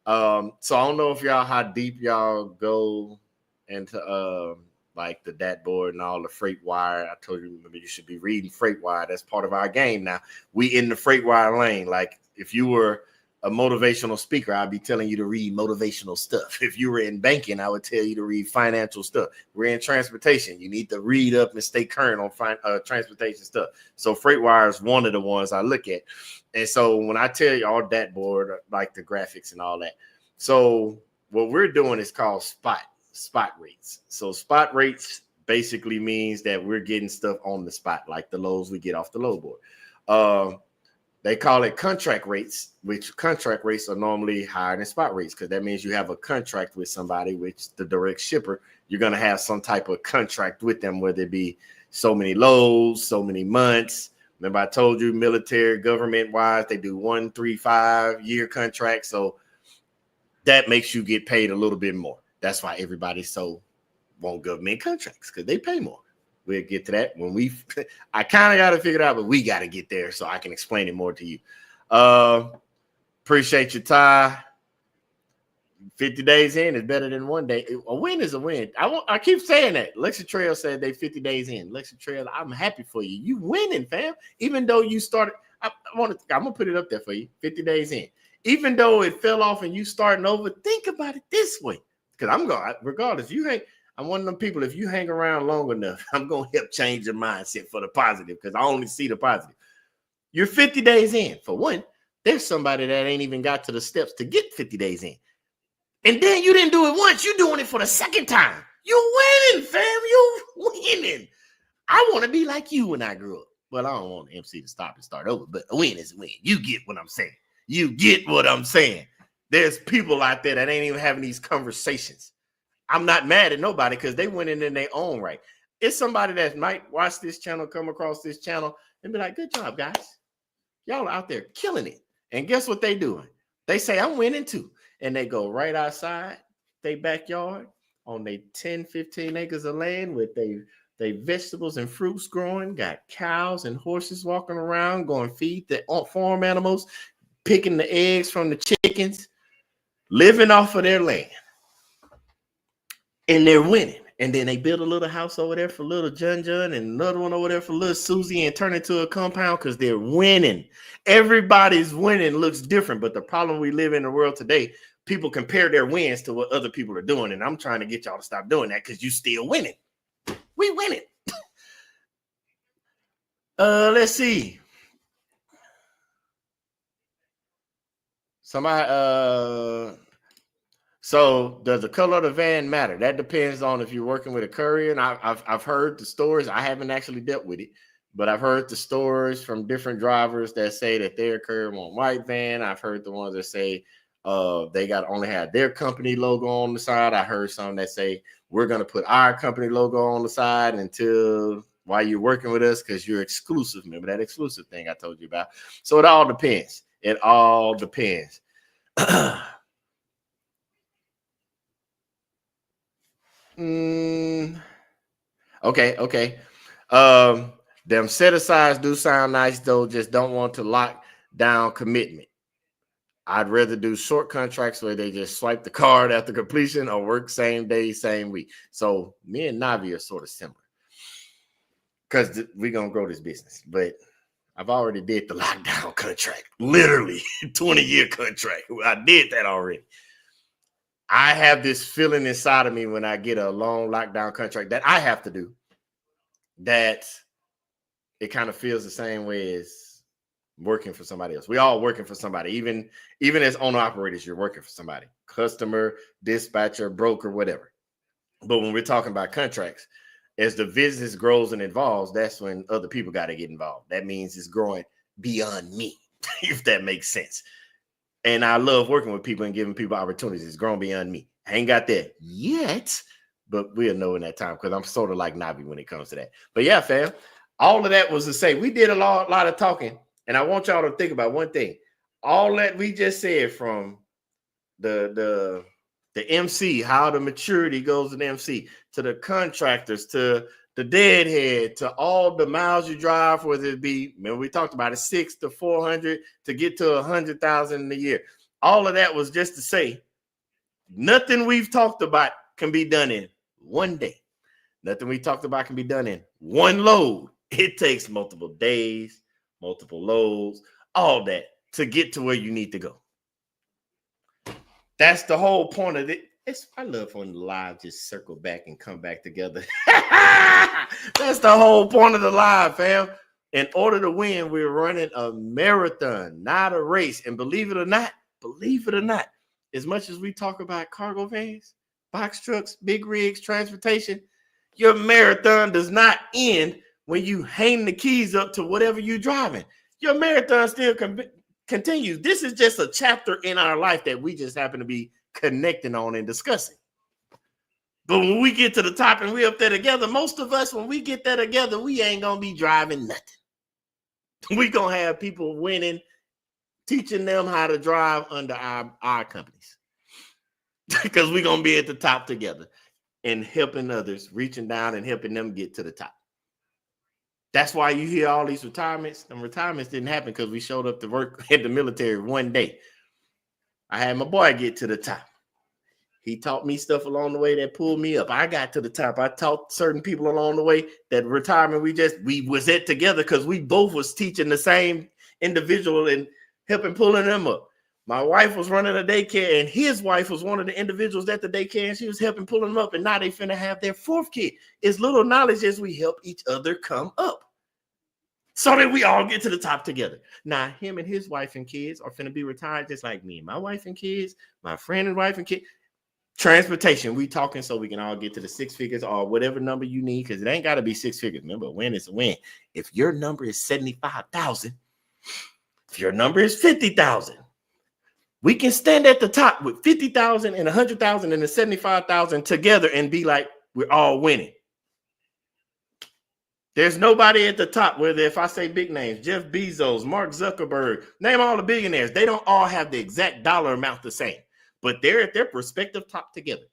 so I don't know if y'all how deep y'all go into like the DAT board and all the freight wire. I told you you should be reading freight wire. That's part of our game now. We in the freight wire lane. Like if you were a motivational speaker, I'd be telling you to read motivational stuff. If you were in banking, I would tell you to read financial stuff. We're in transportation. You need to read up and stay current on transportation stuff. So freight wire is one of the ones I look at. And so when I tell you all that board, like the graphics and all that. So what we're doing is called spot rates. So spot rates basically means that we're getting stuff on the spot, like the loads we get off the load board. They call it contract rates, which contract rates are normally higher than spot rates because that means you have a contract with somebody, which the direct shipper, you're going to have some type of contract with them, whether it be so many loads, so many months. Remember, I told you military, government wise, they do 1, 3, 5 year contracts. So that makes you get paid a little bit more. That's why everybody so want government contracts because they pay more. We'll get to that when I kind of got to figure it out, but we got to get there so I can explain it more to you. Appreciate your time. 50 days in is better than 1 day. A win is a win. I keep saying that. Luxury Trail said they 50 days in. Luxury Trail, I'm happy for you. You winning, fam. Even though you started, I'm gonna put it up there for you. 50 days in. Even though it fell off and you starting over, think about it this way. Because I'm going, regardless, I'm one of them people, if you hang around long enough, I'm going to help change your mindset for the positive because I only see the positive. You're 50 days in. For one, there's somebody that ain't even got to the steps to get 50 days in. And then you didn't do it once. You're doing it for the second time. You're winning, fam. You're winning. I want to be like you when I grew up. Well, I don't want the MC to stop and start over, but a win is a win. You get what I'm saying. You get what I'm saying. There's people out there that ain't even having these conversations. I'm not mad at nobody because they went in their own right. It's somebody that might watch this channel, come across this channel, and be like, good job, guys. Y'all are out there killing it. And guess what they doing? They say, I'm winning too. And they go right outside their backyard on their 10, 15 acres of land with they vegetables and fruits growing, got cows and horses walking around, going feed the farm animals, picking the eggs from the chickens, living off of their land. And they're winning. And then they build a little house over there for little Jun and another one over there for little Susie and turn it to a compound because they're winning. Everybody's winning looks different. But the problem we live in the world today, people compare their wins to what other people are doing. And I'm trying to get y'all to stop doing that because you still winning. We winning. Let's see. Somebody, so does the color of the van matter? That depends on if you're working with a courier. And I've heard the stories. I haven't actually dealt with it, but I've heard the stories from different drivers that say that their courier want white van. I've heard the ones that say they got only have their company logo on the side. I heard some that say we're going to put our company logo on the side until while you're working with us because you're exclusive. Remember that exclusive thing I told you about? So it all depends. It all depends. Okay. Them set asides do sound nice though. Just don't want to lock down commitment. I'd rather do short contracts where they just swipe the card after completion or work same day, same week. So me and Navi are sort of similar because we're gonna grow this business. But I've already did the lockdown contract, literally 20-year contract. I did that already. I have this feeling inside of me when I get a long lockdown contract that I have to do, that it kind of feels the same way as working for somebody else. We all working for somebody, even as owner operators, you're working for somebody, customer, dispatcher, broker, whatever. But when we're talking about contracts, as the business grows and evolves, that's when other people got to get involved. That means it's growing beyond me, if that makes sense. And I love working with people and giving people opportunities. It's grown beyond me. I ain't got that yet, but we'll know in that time because I'm sort of like Navi when it comes to that. But yeah, fam, all of that was to say we did a lot of talking. And I want y'all to think about one thing. All that we just said from the MC, how the maturity goes in the MC, to the contractors, to the deadhead, to all the miles you drive, whether it be, remember we talked about it, 6 to 400 to get to 100,000 in a year. All of that was just to say nothing we've talked about can be done in one day. Nothing we talked about can be done in one load. It takes multiple days, multiple loads, all that to get to where you need to go. That's the whole point of it. I love when the live just circle back and come back together. That's the whole point of the live, fam. In order to win, we're running a marathon, not a race. And believe it or not, as much as we talk about cargo vans, box trucks, big rigs, transportation, your marathon does not end when you hang the keys up to whatever you're driving. Your marathon still continues. This is just a chapter in our life that we just happen to be connecting on and discussing. But when we get to the top and we up there together, most of us, when we get there together, we ain't gonna be driving nothing. We gonna have people winning, teaching them how to drive under our companies. Because we're gonna be at the top together and helping others, reaching down and helping them get to the top. That's why you hear all these retirements. And retirements didn't happen because we showed up to work in the military one day. I had my boy get to the top. He taught me stuff along the way that pulled me up. I got to the top. I taught certain people along the way that retirement we was at together because we both was teaching the same individual and helping pulling them up. My wife was running a daycare and his wife was one of the individuals at the daycare and she was helping pull them up. And now they finna have their 4th kid. It's little knowledge as we help each other come up so that we all get to the top together. Now, him and his wife and kids are finna be retired just like me and my wife and kids, my friend and wife and kids. Transportation, we talking so we can all get to the 6 figures or whatever number you need, because it ain't got to be 6 figures. Remember, a win is a win. If your number is 75,000, if your number is 50,000, we can stand at the top with 50,000 and 100,000 and the 75,000 together and be like, we're all winning. There's nobody at the top, whether if I say big names, Jeff Bezos, Mark Zuckerberg, name all the billionaires, they don't all have the exact dollar amount the same, but they're at their respective top together.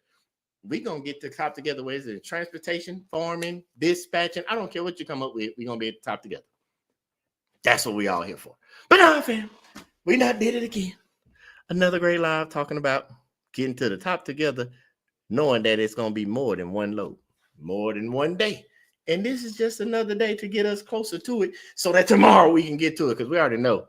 We're going to get to the top together. Where is it? Transportation, farming, dispatching. I don't care what you come up with. We're going to be at the top together. That's what we all here for. But now, fam, we not did it again. Another great live talking about getting to the top together, knowing that it's going to be more than one load, more than one day. And this is just another day to get us closer to it so that tomorrow we can get to it, because we already know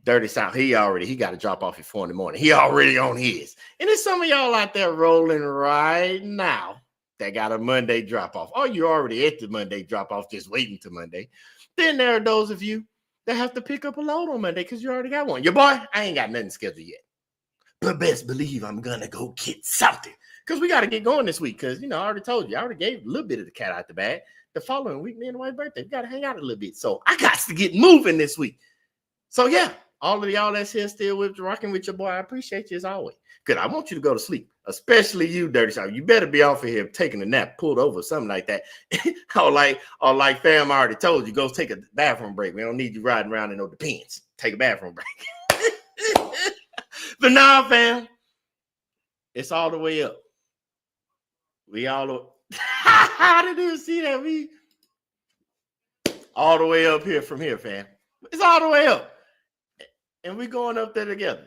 Dirty South, he got to drop off at 4 in the morning. He already on his. And there's some of y'all out there rolling right now that got a Monday drop off. Oh, you're already at the Monday drop off, just waiting to Monday. Then there are those of you that have to pick up a load on Monday because you already got one. Your boy, I ain't got nothing scheduled yet. But best believe I'm going to go get something, because we got to get going this week, because, I already told you, I already gave a little bit of the cat out the bag. The following week, me and the wife's birthday, we got to hang out a little bit. So I got to get moving this week. So, yeah, all of y'all that's here still rocking with your boy, I appreciate you as always. Because I want you to go to sleep, especially you, Dirty South. You better be off of here taking a nap, pulled over, something like that. or like fam already told you, go take a bathroom break. We don't need you riding around in no Depends. Take a bathroom break. But now, fam, it's all the way up. We all how did you see that? We all the way up here from here, fam. It's all the way up. And we going up there together.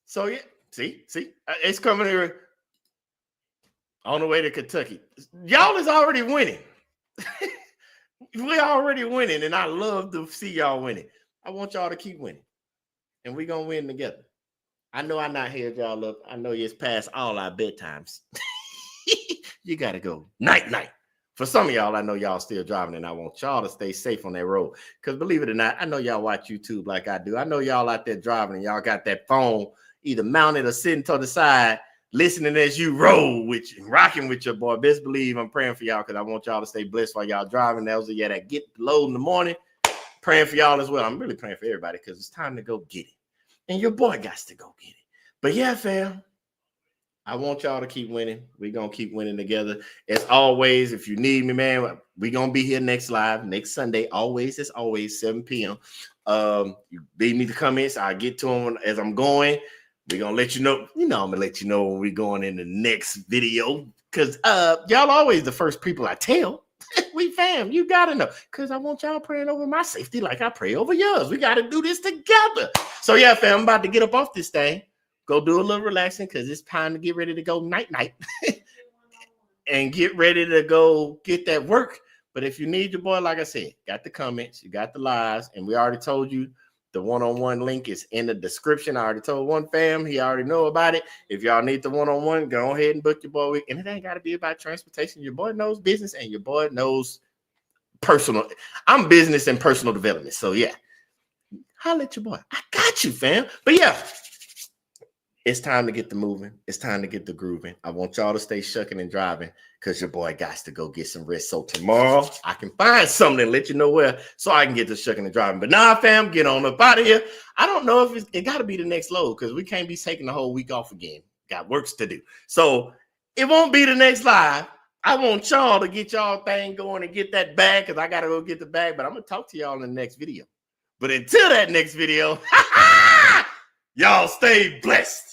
So, yeah, see, it's coming here on the way to Kentucky. Y'all is already winning. We're already winning, and I love to see y'all winning. I want y'all to keep winning, and we're going to win together. I know I'm not here, y'all up. I know it's past all our bedtimes. You got to go night. For some of y'all, I know y'all still driving, and I want y'all to stay safe on that road. Because believe it or not, I know y'all watch YouTube like I do. I know y'all out there driving, and y'all got that phone either mounted or sitting to the side, listening as you roll with you, rocking with your boy. Best believe I'm praying for y'all, because I want y'all to stay blessed while y'all driving. Those of y'all that get load in the morning, praying for y'all as well. I'm really praying for everybody, because it's time to go get it. And your boy got to go get it. But yeah, fam, I want y'all to keep winning. We're going to keep winning together. As always, if you need me, man, we're going to be here next Sunday. As always, 7 p.m. You leave me the comments. I'll get to them as I'm going. We're going to let you know. I'm going to let you know when we're going in the next video, because y'all always the first people I tell. We fam, you got to know, because I want y'all praying over my safety like I pray over yours. We got to do this together. So, yeah, fam, I'm about to get up off this thing. Go do a little relaxing, because it's time to get ready to go night and get ready to go get that work. But if you need your boy, like I said, got the comments, you got the lives, and we already told you the one-on-one link is in the description. I already told one fam, he already know about it. If y'all need the one-on-one, go ahead and book your boy week. And it ain't got to be about transportation. Your boy knows business, and your boy knows personal. I'm business and personal development. So, yeah, holla at your boy. I got you, fam. But, yeah. It's time to get the moving. It's time to get the grooving. I want y'all to stay shucking and driving, because your boy got to go get some rest. So tomorrow I can find something and let you know where, so I can get to shucking and driving. But now, fam, get on up out of here. I don't know if it got to be the next load, because we can't be taking the whole week off again. Got works to do. So it won't be the next live. I want y'all to get y'all thing going and get that bag, because I got to go get the bag. But I'm going to talk to y'all in the next video. But until that next video, y'all stay blessed.